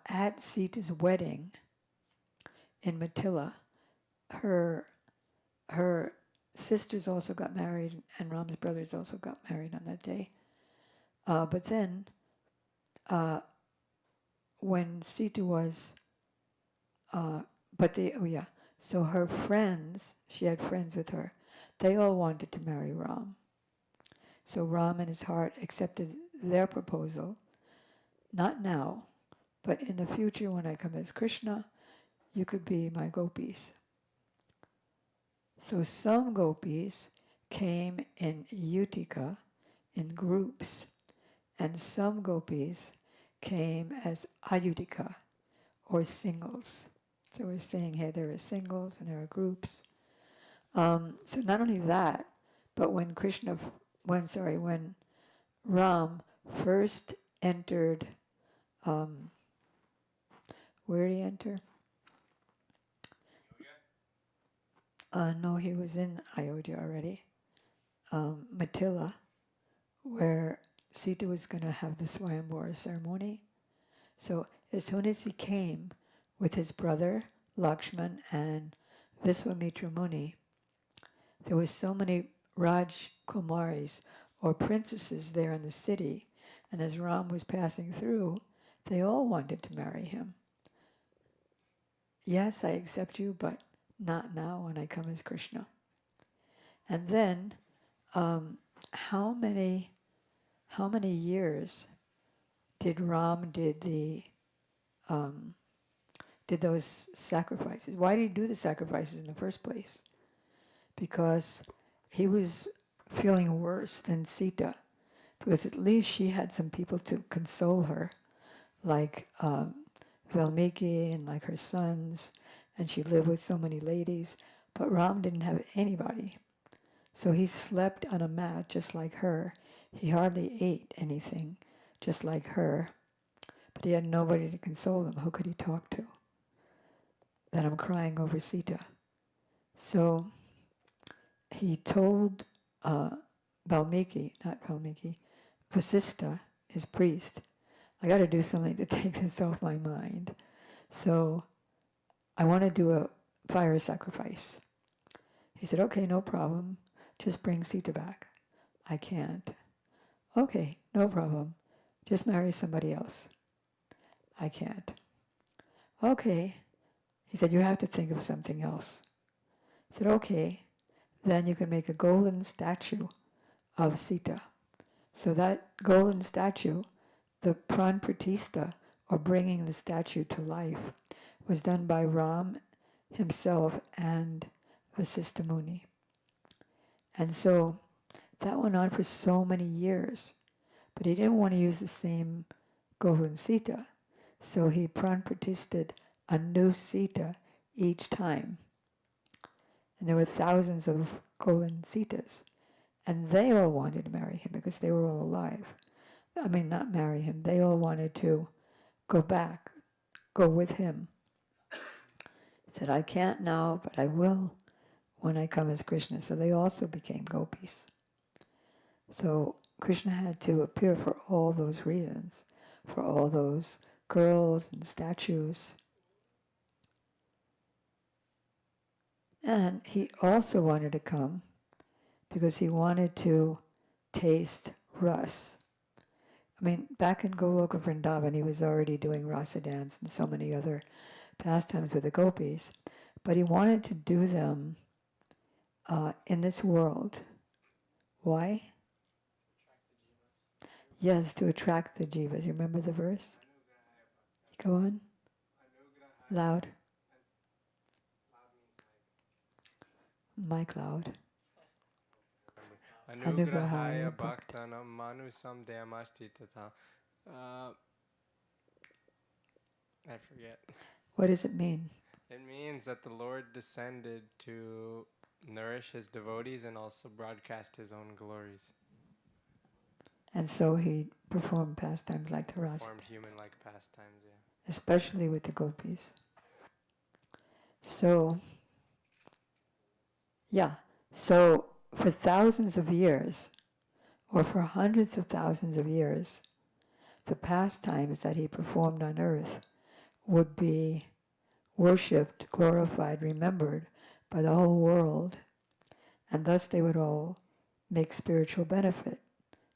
at Sita's wedding in Mathila, her sisters also got married, and Ram's brothers also got married on that day. But then, when Sita was, so her friends, she had friends with her, they all wanted to marry Ram. So Ram in his heart accepted their proposal, not now, but in the future when I come as Krishna, you could be my gopis. So some gopis came in yutika, in groups, and some gopis came as ayudika, or singles. So we're saying here there are singles and there are groups. So not only that, but when Ram first entered, where did he enter? No, he was in Ayodhya already. Mathila, where Sita was going to have the Swayamvara ceremony. So as soon as he came with his brother, Lakshman, and Viswamitra Muni, there was so many Raj Kumaris, or princesses there in the city, and as Ram was passing through, they all wanted to marry him. yes, I accept you, but not now when I come as Krishna. And then, um, how many years did Ram um, did those sacrifices? Why did he do the sacrifices in the first place? Because he was feeling worse than Sita, because at least she had some people to console her, like Valmiki and like her sons, and she lived with so many ladies. But Ram didn't have anybody. So he slept on a mat just like her. He hardly ate anything, just like her. But he had nobody to console him. Who could he talk to? That I'm crying over Sita. So he told Valmiki, not Valmiki, Vasista, his priest, I got to do something to take this off my mind. So I want to do a fire sacrifice. He said, okay, no problem. Just bring Sita back. I can't. Okay, no problem. Just marry somebody else. I can't. Okay. He said, you have to think of something else. I said, okay. Then you can make a golden statue of Sita. So that golden statue, the pran pratista, or bringing the statue to life, was done by Ram himself and Vasista Muni. And so that went on for so many years. But he didn't want to use the same golden Sita. So he pran pratisted a new Sita each time. And there were thousands of golden Sitas. And they all wanted to marry him because they were all alive. I mean, not marry him. They all wanted to go back, go with him. He said, I can't now, but I will when I come as Krishna. So they also became gopis. So Krishna had to appear for all those reasons, for all those girls and statues. And he also wanted to come because he wanted to taste ras. I mean, back in Goloka Vrindavan, he was already doing rasa dance and so many other pastimes with the gopis, but he wanted to do them in this world. Why? Yes, to attract the jivas. You remember the verse? Go on. Loud. Mic loud. Anugrahaya bhaktanam manusam deyamashti tatha. I forget. What does it mean? It means that the Lord descended to nourish his devotees and also broadcast his own glories. And so he performed pastimes like the rasa Performed dance, human-like pastimes, yeah. especially with the gopis. So, yeah. So for thousands of years, or for hundreds of thousands of years, the pastimes that he performed on earth would be worshipped, glorified, remembered by the whole world, and thus they would all make spiritual benefit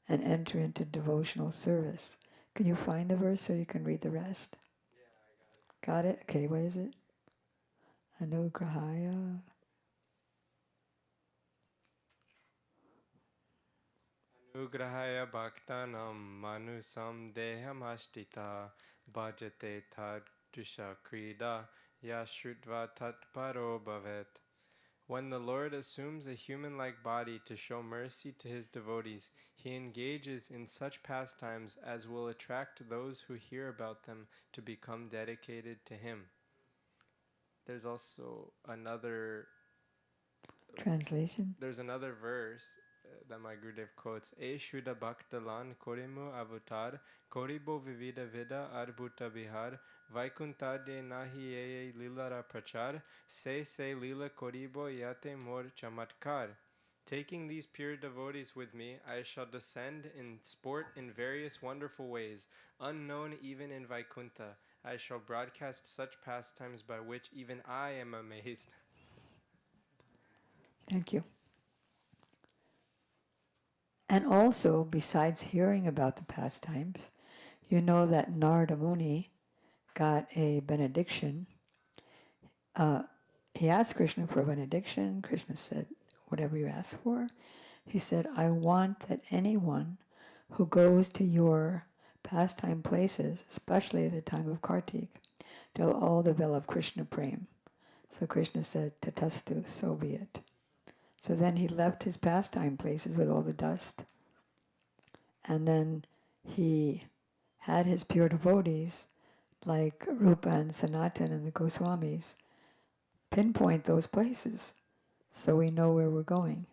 and enter into devotional service. Can you find the verse so you can read the rest? Yeah, I got it. Got it? Okay, what is it? Anugrahaya. Anugrahaya bhaktanam manusam deham ashtita bhajate tad dusha krida yashrutva tat paro bhavet. When the Lord assumes a human-like body to show mercy to his devotees, he engages in such pastimes as will attract those who hear about them to become dedicated to him. There's also another Translation? There's another verse that my Gurudev quotes. E Shuddha Bhaktalan Korimu Avatar Koribo Vivida Vida Arbhuta Bihar Vaikuntade Nahi Eye Lilara Prachar Se Lila Koribo Yate Mor Chamatkar. Taking these pure devotees with me, I shall descend in sport in various wonderful ways, unknown even in Vaikuntha. I shall broadcast such pastimes by which even I am amazed. Thank you. And also, besides hearing about the pastimes, you know that Narada Muni got a benediction. he asked Krishna for a benediction. Krishna said, whatever you ask for. He said, I want that anyone who goes to your pastime places, especially at the time of Kartik, they'll all develop Krishna Prem. So Krishna said, Tatastu, so be it. So then he left his pastime places with all the dust, and then he had his pure devotees, like Rupa and Sanatan and the Goswamis, pinpoint those places so we know where we're going.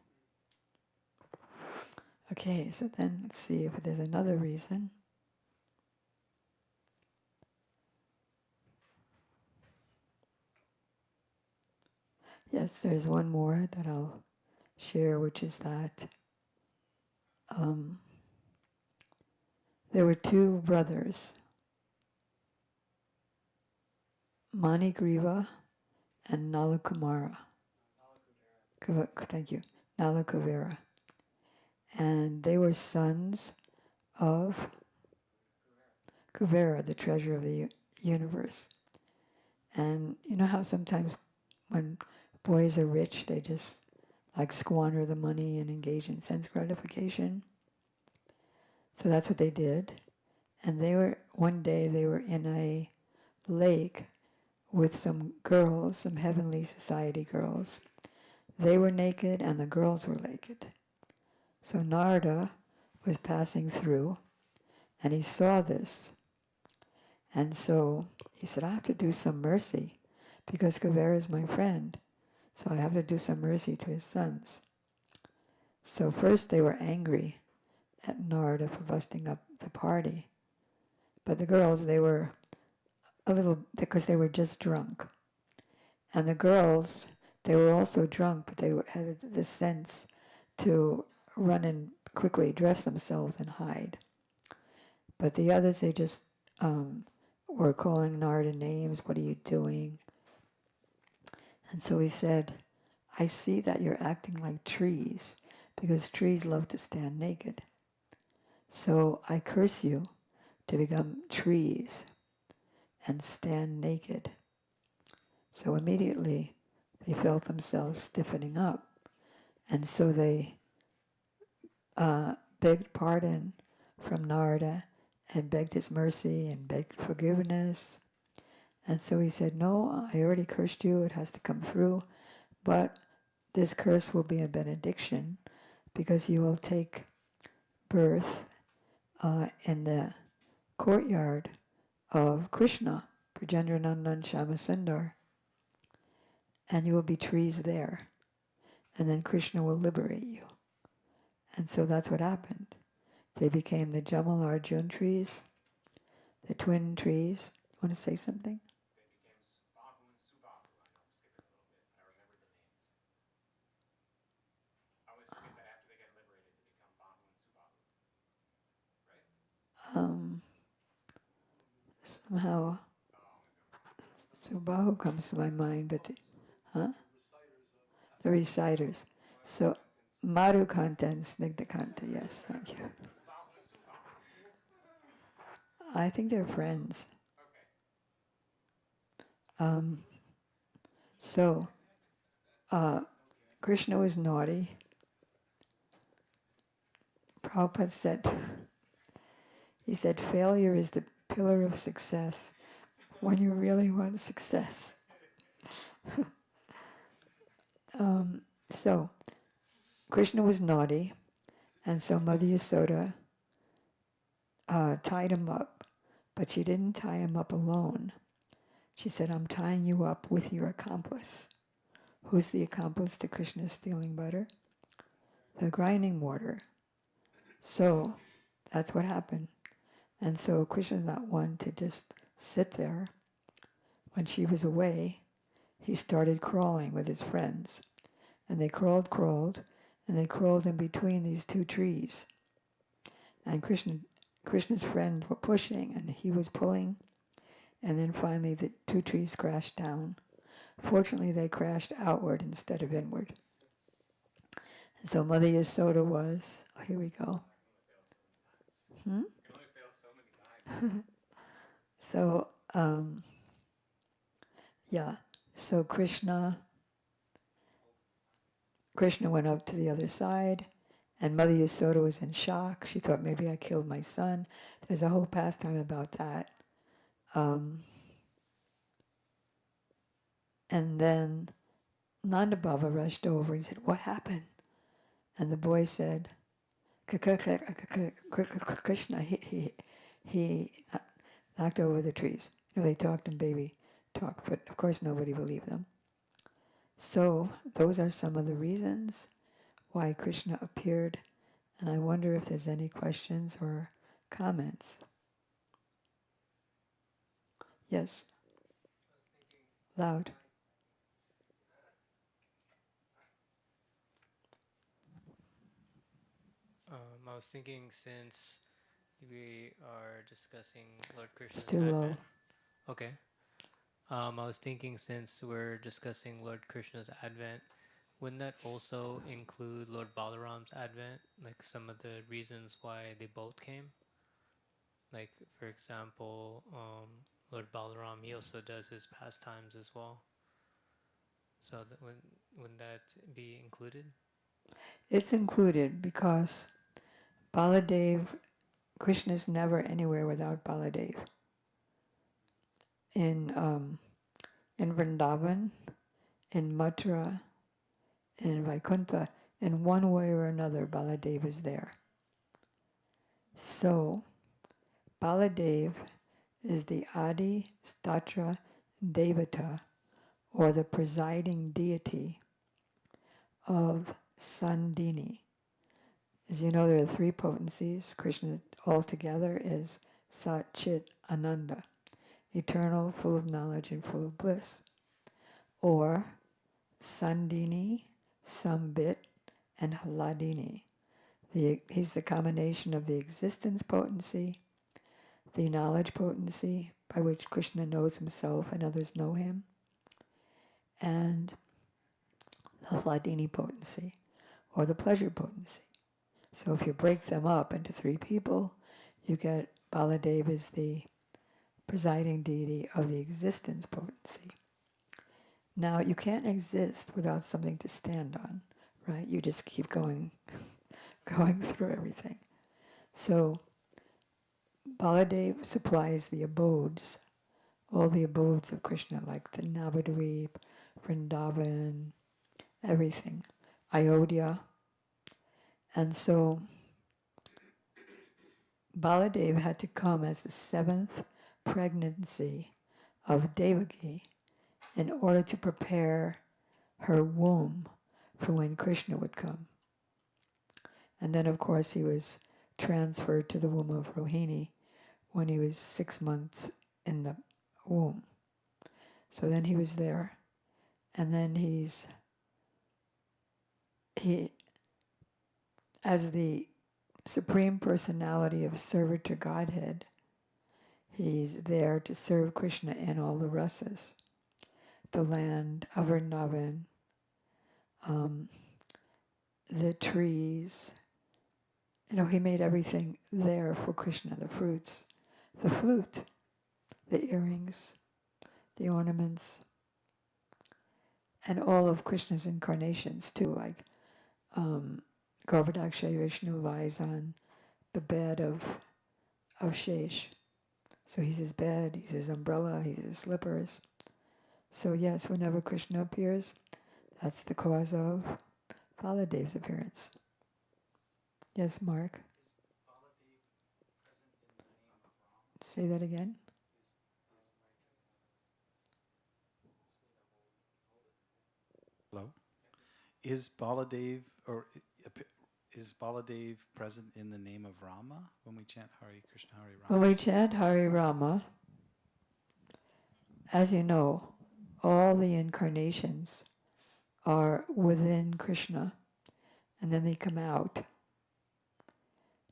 Okay, so then let's see if there's another reason. Yes, there's one more that I'll share, which is that there were two brothers, Manigriva and Nalakumara. Thank you, Nalakuvera. And they were sons of Kuvera, the treasure of the universe. And you know how sometimes when boys are rich, they just like squander the money and engage in sense gratification? So that's what they did. And one day they were in a lake with some girls, some heavenly society girls. They were naked and the girls were naked. So Narada was passing through and he saw this. And so he said, I have to do some mercy because Kuvera is my friend. So I have to do some mercy to his sons. So first they were angry at Narada for busting up the party. But the girls, they were a little, because they were just drunk. And the girls, they were also drunk, but they had the sense to run and quickly dress themselves and hide. But the others, they just were calling Narada names. What are you doing? And so he said, I see that you're acting like trees, because trees love to stand naked. So I curse you to become trees and stand naked. So immediately they felt themselves stiffening up. And so they begged pardon from Narada and begged his mercy and begged forgiveness. And so he said, no, I already cursed you, it has to come through, but this curse will be a benediction because you will take birth in the courtyard of Krishna, Brajendranandan Shyamasundar, and you will be trees there. And then Krishna will liberate you. And so that's what happened. They became the Jamal Arjun trees, the twin trees. Want to say something? They became Bahu and Subahu. I know I'm skipping a little bit, but I remember the names. I always forget that after they get liberated, they become Bahu and Subahu. Right? Somehow Subahu comes to my mind, but the reciters. So Madhukanta and Snigdhakanta, yes, thank you. Bahu and Subahu. I think they're friends. Okay. So Krishna was naughty. Prabhupada said, he said, failure is the pillar of success when you really want success. So Krishna was naughty, and so Mother Yasoda tied him up, but she didn't tie him up alone. She said, I'm tying you up with your accomplice. Who's the accomplice to Krishna's stealing butter? The grinding mortar. So that's what happened. And so Krishna's not one to just sit there. When she was away, he started crawling with his friends. And they crawled, and they crawled in between these two trees. And Krishna's friends were pushing, and he was pulling. And then finally the two trees crashed down. Fortunately, they crashed outward instead of inward. And so Mother Yasoda was, here we go. You can only fail so many times. So, yeah, So Krishna went up to the other side, and Mother Yasoda was in shock. She thought maybe I killed my son. There's a whole pastime about that. And then Nanda Baba rushed over and said, "What happened?" And the boy said, Krishna, he knocked over the trees. They talked in baby talk, but of course nobody believed them. So those are some of the reasons why Krishna appeared, and I wonder if there's any questions or comments. Yes, loud. I was thinking since we are discussing Lord Krishna's Still low. advent. Okay. I was thinking since we're discussing Lord Krishna's advent, wouldn't that also include Lord Balaram's advent? Like some of the reasons why they both came? Like, for example, Lord Balaram, he also does his pastimes as well. So wouldn't that be included? It's included because Baladev, Krishna's never anywhere without Baladev. In Vrindavan, in Mathura, in Vaikuntha, in one way or another, Baladev is there. So, Baladev is the Adi Statra Devata, or the presiding deity of Sandini. As you know, there are three potencies. Krishna altogether is Sat Chit Ananda, eternal, full of knowledge, and full of bliss. Or Sandini, Sambit, and Hladini. He's the combination of the existence potency, the knowledge potency, by which Krishna knows himself and others know him, and the Hladini potency, or the pleasure potency. So if you break them up into three people, you get Baladev is the presiding deity of the existence potency. Now, you can't exist without something to stand on, right? You just keep going through everything. So Baladev supplies the abodes, all the abodes of Krishna, like the Navadvip, Vrindavan, everything, Ayodhya. And so Baladev had to come as the seventh pregnancy of Devaki in order to prepare her womb for when Krishna would come. And then, of course, he was transferred to the womb of Rohini when he was 6 months in the womb. So then he was there, and then he, as the Supreme Personality of Servitor Godhead, he's there to serve Krishna in all the rasas, the land of Vrindavan, the trees. He made everything there for Krishna, the fruits, the flute, the earrings, the ornaments, and all of Krishna's incarnations too, like Garbhodakshay Vishnu lies on the bed of Shesh. So he's his bed, he's his umbrella, he's his slippers. So yes, whenever Krishna appears, that's the cause of Baladev's appearance. Yes, Mark? Is Baladev present in the name of Ram? Say that again. Hello? Is Baladev present in the name of Rama when we chant Hare Krishna, Hare Rama? When we chant Hare Rama, as you know, all the incarnations are within Krishna, and then they come out.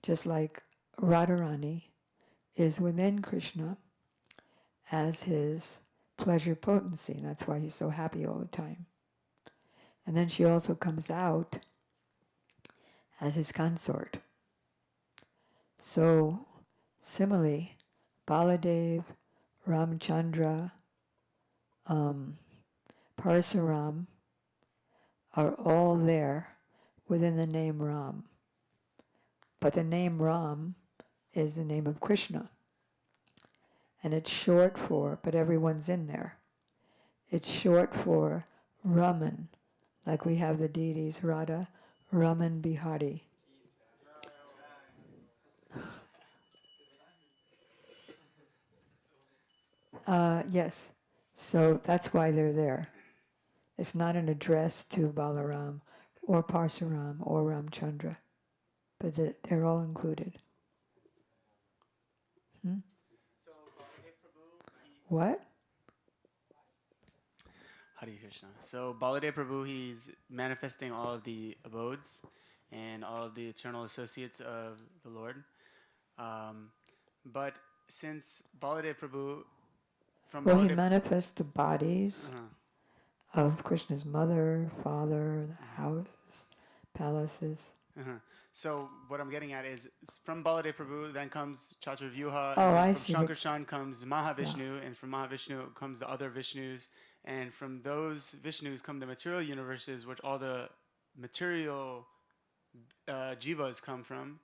Just like Radharani is within Krishna as his pleasure potency, and that's why he's so happy all the time. And then she also comes out as his consort. So, similarly, Baladev, Ramchandra, Parsuram are all there within the name Ram. But the name Ram is the name of Krishna. And it's short for, but everyone's in there. It's short for Raman, like we have the deities Radha, Raman, Bihari. Yes, so that's why they're there. It's not an address to Balaram or Parsuram or Ramchandra, but they're all included. So Baladev Prabhu, What? Hare Krishna. So Baladev Prabhu, he's manifesting all of the abodes and all of the eternal associates of the Lord. But since Baladev Prabhu, from Well, he Baladev, manifests the bodies uh-huh, of Krishna's mother, father, the houses, palaces. uh-huh. So what I'm getting at is from Baladev Prabhu, then comes Chaturvyuha, Oh, and then I from see. Shankarshan comes Mahavishnu, and from Mahavishnu comes the other Vishnus, and from those Vishnus come the material universes, which all the material jivas come from.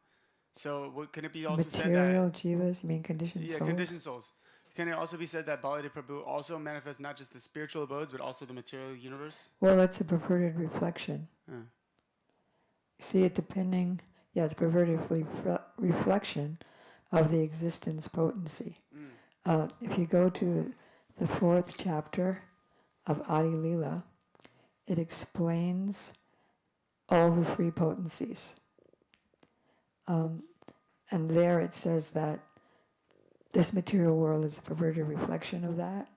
So what can it be also said Material that jivas, you mean conditioned souls? conditioned souls? Can it also be said that Baladev Prabhu also manifests not just the spiritual abodes but also the material universe? Well, that's a perverted reflection. Uh, See it depending, it's perverted reflection of the existence potency. If you go to the 4th chapter of Adi Lila, it explains all the 3 potencies. And there it says that this material world is a perverted reflection of that,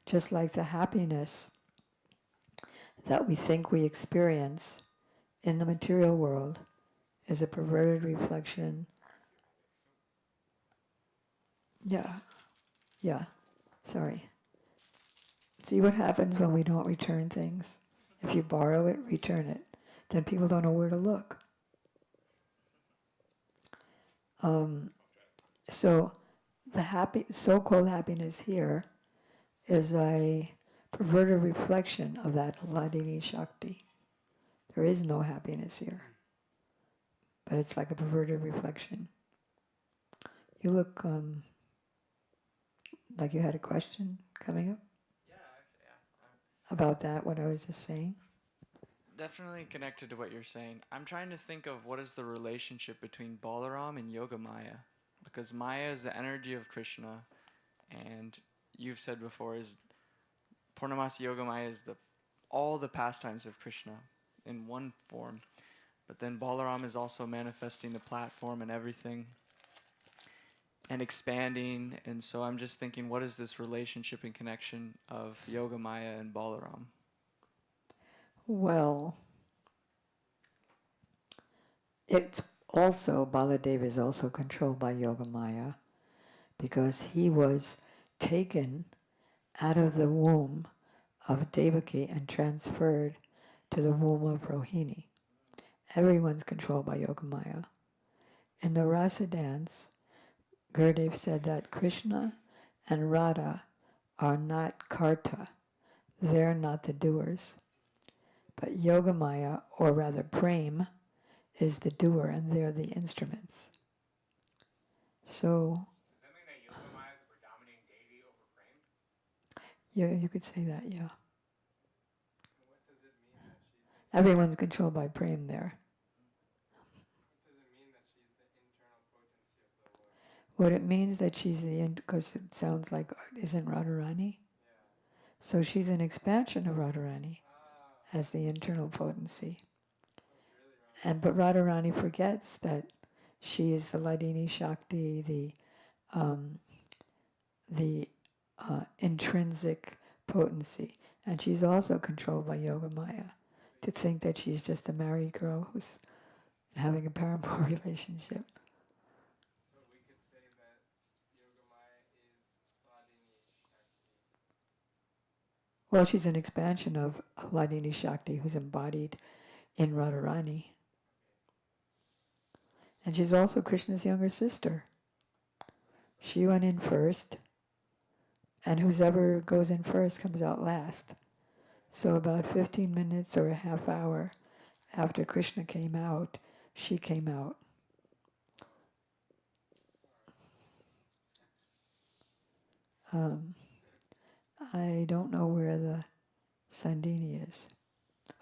just like the happiness that we think we experience in the material world is a perverted reflection. Sorry. See what happens when we don't return things? If you borrow it, return it. Then people don't know where to look. So the so-called happiness here is a perverted reflection of that Hladini Shakti. There is no happiness here, but it's like a perverted reflection. You look like you had a question coming up about that, what I was just saying. Definitely connected to what you're saying. I'm trying to think of what is the relationship between Balaram and Yogamaya, because Maya is the energy of Krishna, and you've said before is Purnamasi Yogamaya is all the pastimes of Krishna in one form, but then Balaram is also manifesting the platform and everything and expanding, and so I'm just thinking, what is this relationship and connection of Yogamaya and Balaram? Well, it's also, Baladev is also controlled by Yogamaya because he was taken out of the womb of Devaki and transferred to the womb of Rohini. Everyone's controlled by Yogamaya. In the Rasa dance, Gurudev said that Krishna and Radha are not karta, they're not the doers. But Yogamaya, or rather Prem, is the doer and they're the instruments. So, Does that mean that Yogamaya is the predominating deity over Prem? yeah, you could say that, yeah. What does it mean that she's Everyone's controlled by Prem there. what does it mean that she's the internal potency of the Lord? What it means that she's because it sounds like, isn't Radharani? So she's an expansion of Radharani as the internal potency. But Radharani forgets that she is the Hladini Shakti, the intrinsic potency. And she's also controlled by Yogamaya. To think that she's just a married girl who's having a paramour relationship. So we could say that Yogamaya is Hladini Shakti. Well, she's an expansion of Hladini Shakti who's embodied in Radharani. And she's also Krishna's younger sister. She went in first, and whoever goes in first comes out last. So about 15 minutes or a half hour after Krishna came out, she came out. Um, I don't know where the Sandini is.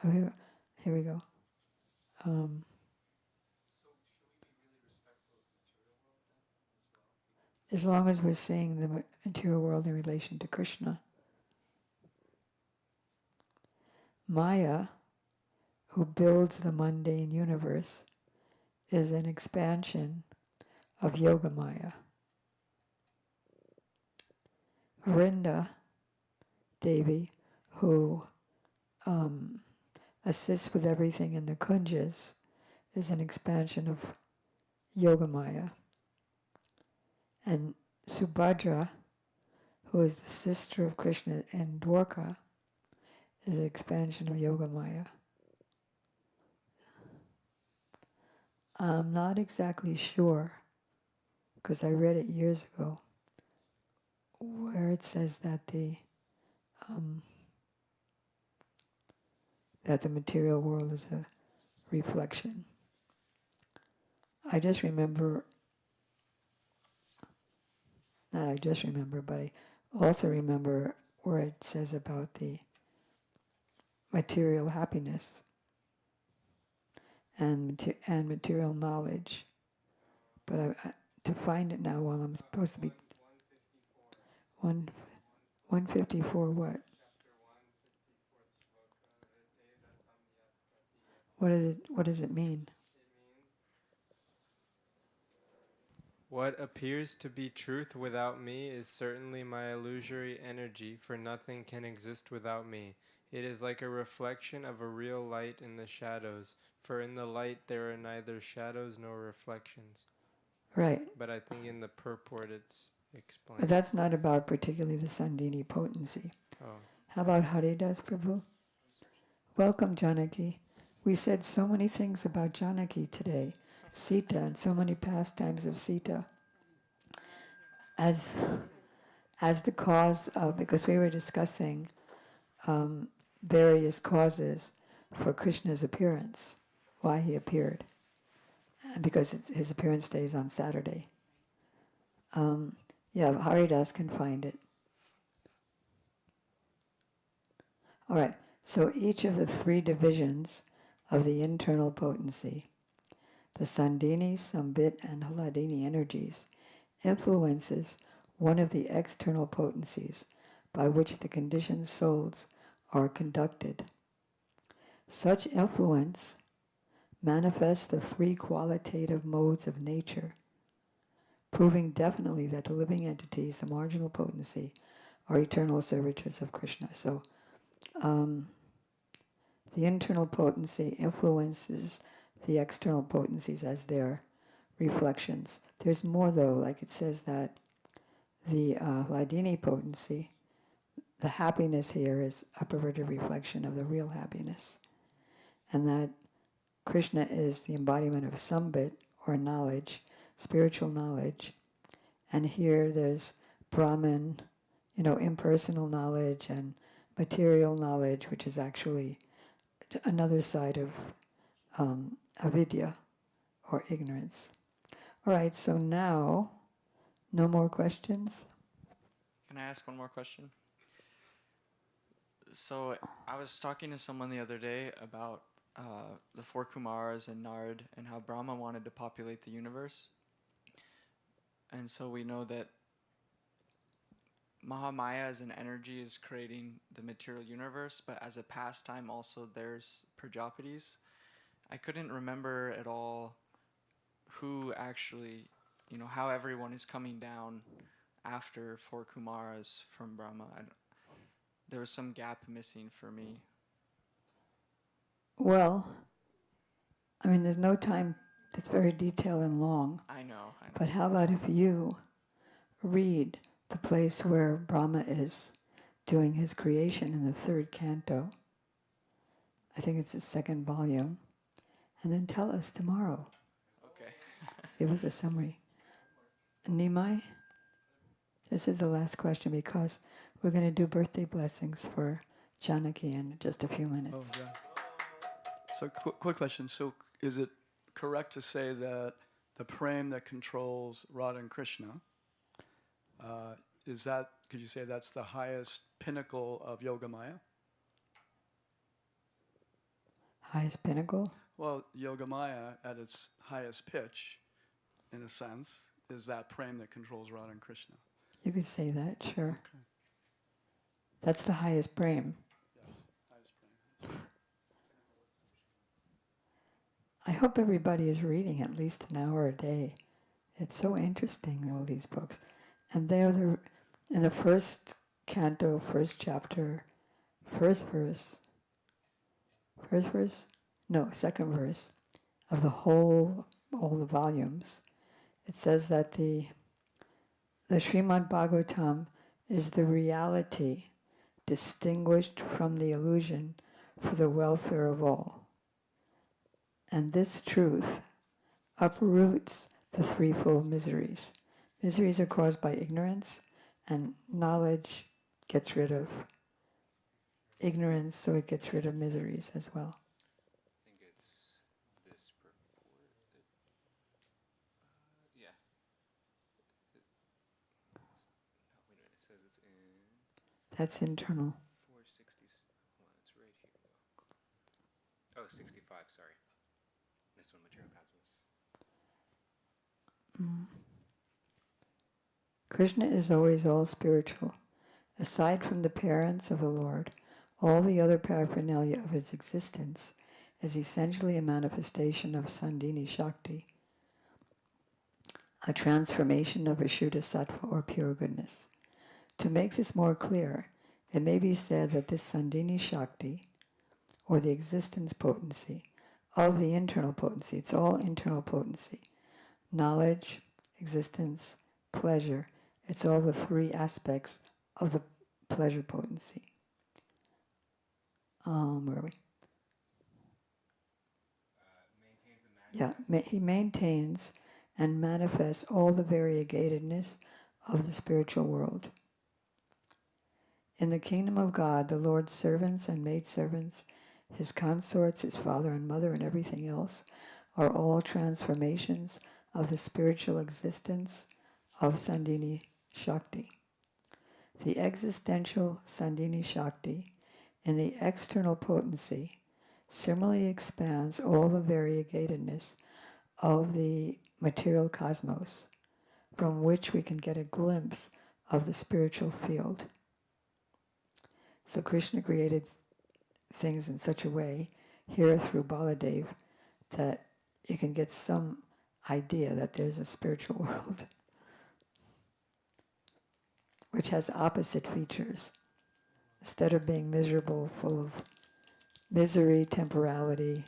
Oh, here we go. Um, So should we be really respectful of the material world then as well? as long as we're seeing the material world in relation to Krishna. Maya, who builds the mundane universe, is an expansion of Yoga Maya. Vrinda Devi, who assists with everything in the kunjas, is an expansion of Yoga Maya. And Subhadra, who is the sister of Krishna and Dwarka, is an expansion of Yoga Maya. I'm not exactly sure, because I read it years ago, where it says that the material world is a reflection. I just remember, not I just remember, but I also remember where it says about the material happiness and material knowledge. But to find it now while I'm supposed to be 154 what? Chapter 1, 54th sloka. What does it mean? It means, what appears to be truth without me is certainly my illusory energy, for nothing can exist without me. It is like a reflection of a real light in the shadows, for in the light there are neither shadows nor reflections. Right. But I think in the purport it's explained. But that's not about particularly the Sandini potency. Oh. How about Haridas Prabhu? Welcome, Janaki. We said so many things about Janaki today, Sita, and so many pastimes of Sita. As the cause of, because we were discussing various causes for Krishna's appearance, why he appeared, because his appearance stays on Saturday. Yeah, Haridas can find it. All right, so each of the three divisions of the internal potency, the Sandini, Sambit, and Hladini energies, influences one of the external potencies by which the conditioned souls are conducted. Such influence manifests the three qualitative modes of nature, proving definitely that the living entities, the marginal potency, are eternal servitors of Krishna. So the internal potency influences the external potencies as their reflections. There's more though, like it says that the Hladini potency, the happiness here is a perverted reflection of the real happiness. And that Krishna is the embodiment of Sambit, or knowledge, spiritual knowledge. And here there's Brahman, impersonal knowledge, and material knowledge, which is actually another side of avidya, or ignorance. All right, so now, no more questions? Can I ask one more question? So I was talking to someone the other day about the four Kumaras and Nard and how Brahma wanted to populate the universe. And so we know that Mahamaya as an energy is creating the material universe, but as a pastime also there's Prajapatis. I couldn't remember at all who actually, how everyone is coming down after four Kumaras from Brahma. There was some gap missing for me. Well, there's no time that's very detailed and long. I know. But how about if you read the place where Brahma is doing his creation in the third canto? I think it's the second volume. And then tell us tomorrow. Okay. Give us a summary. Nimai? This is the last question because we're going to do birthday blessings for Janaki in just a few minutes. Oh, yeah. So, quick question. So, is it correct to say that the prem that controls Radha and Krishna, could you say that's the highest pinnacle of Yogamaya? Highest pinnacle? Well, Yogamaya at its highest pitch, in a sense, is that prem that controls Radha and Krishna. You could say that, sure. Okay. That's the highest prem. Yes, highest prem. I hope everybody is reading at least an hour a day. It's so interesting, all these books. And they're in the first canto, first chapter, second verse of all the volumes. It says that the Srimad Bhagavatam is the reality distinguished from the illusion for the welfare of all. And this truth uproots the threefold miseries. Miseries are caused by ignorance, and knowledge gets rid of ignorance, so it gets rid of miseries as well. I think it's this purport. Yeah. No, wait a minute. It says it's in That's internal. 460. Well, it's right here. Oh, 65. Sorry. This one, Material Cosmos. Krishna is always all spiritual. Aside from the parents of the Lord, all the other paraphernalia of his existence is essentially a manifestation of Sandhini Shakti, a transformation of Ashuddha Sattva or pure goodness. To make this more clear, it may be said that this Sandhini Shakti, or the existence potency of the internal potency, it's all internal potency, knowledge, existence, pleasure, it's all the three aspects of the pleasure potency. Where are we? He maintains and manifests all the variegatedness of the spiritual world. In the kingdom of God, the Lord's servants and maidservants, his consorts, his father and mother, and everything else are all transformations of the spiritual existence of Sandhini Shakti. The existential Sandhini Shakti in the external potency similarly expands all the variegatedness of the material cosmos, from which we can get a glimpse of the spiritual field. So Krishna created things in such a way, here through Baladev, that you can get some idea that there's a spiritual world, which has opposite features. Instead of being miserable, full of misery, temporality,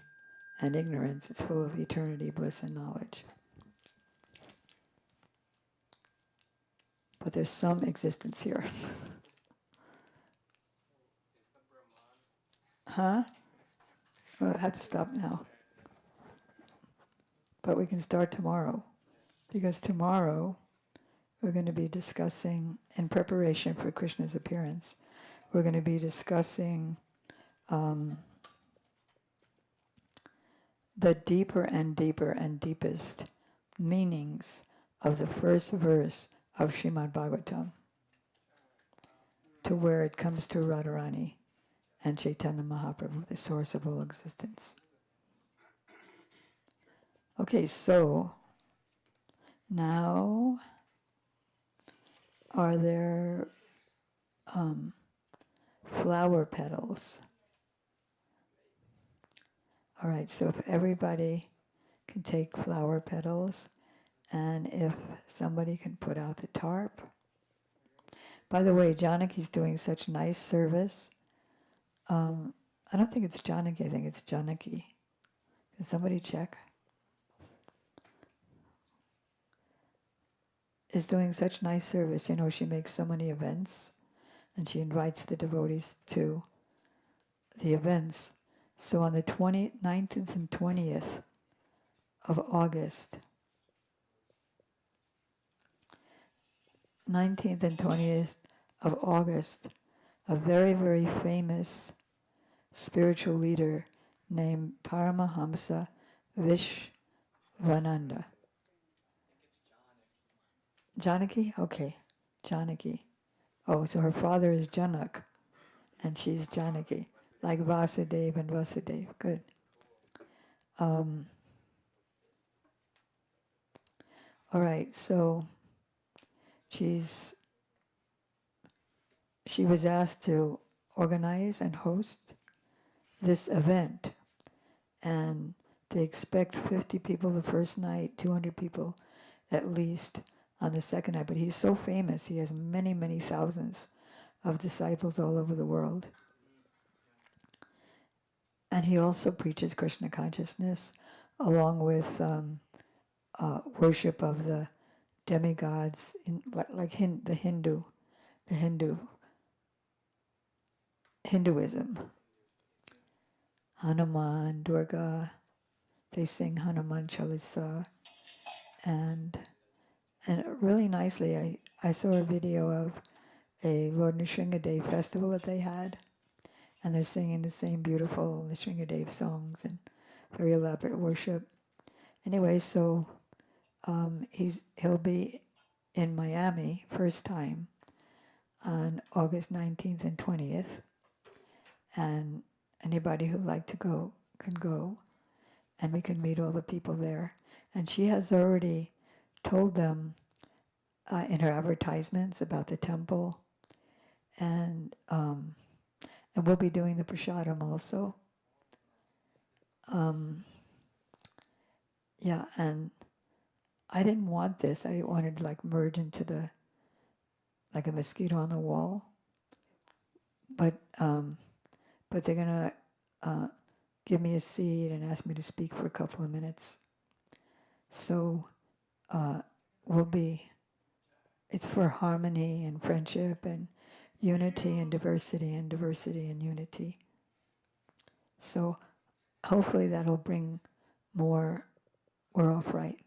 and ignorance, it's full of eternity, bliss, and knowledge. But there's some existence here. Huh? Well, I have to stop now. But we can start tomorrow. Because tomorrow we're going to be discussing, in preparation for Krishna's appearance, we're going to be discussing the deeper and deeper and deepest meanings of the first verse of Srimad Bhagavatam, to where it comes to Radharani and Chaitanya Mahaprabhu, the source of all existence. Okay, so now are there flower petals? All right, so if everybody can take flower petals, and if somebody can put out the tarp. By the way, Janaki's doing such nice service. I don't think it's Janaki, I think it's Janaki. Can somebody check? Is doing such nice service. You know, she makes so many events, and she invites the devotees to the events. So on the 19th and 20th of August, 19th and 20th of August, a very, very famous spiritual leader named Paramahamsa Vishwananda. Janaki? Okay, Janaki. Oh, so her father is Janak, and she's Janaki, like Vasudeva and Vasudeva. Good. All right, so she was asked to organize and host this event, and they expect 50 people the first night, 200 people at least on the second night. But he's so famous, he has many, many thousands of disciples all over the world. And he also preaches Krishna consciousness along with worship of the demigods, like the Hinduism. Hanuman, Durga, they sing Hanuman Chalisa, and really nicely, I saw a video of a Lord Nrsingadev festival that they had, and they're singing the same beautiful Nrsingadev songs and very elaborate worship. Anyway, so he'll be in Miami first time on August 19th and 20th, and anybody who'd like to go can go, and we can meet all the people there. And she has already told them in her advertisements about the temple, and we'll be doing the prasadam also. Yeah, and I didn't want this. I wanted to like merge into like a mosquito on the wall. But they're gonna give me a seat and ask me to speak for a couple of minutes. So it's for harmony and friendship and unity and diversity and unity. So hopefully that'll bring more. We're off right.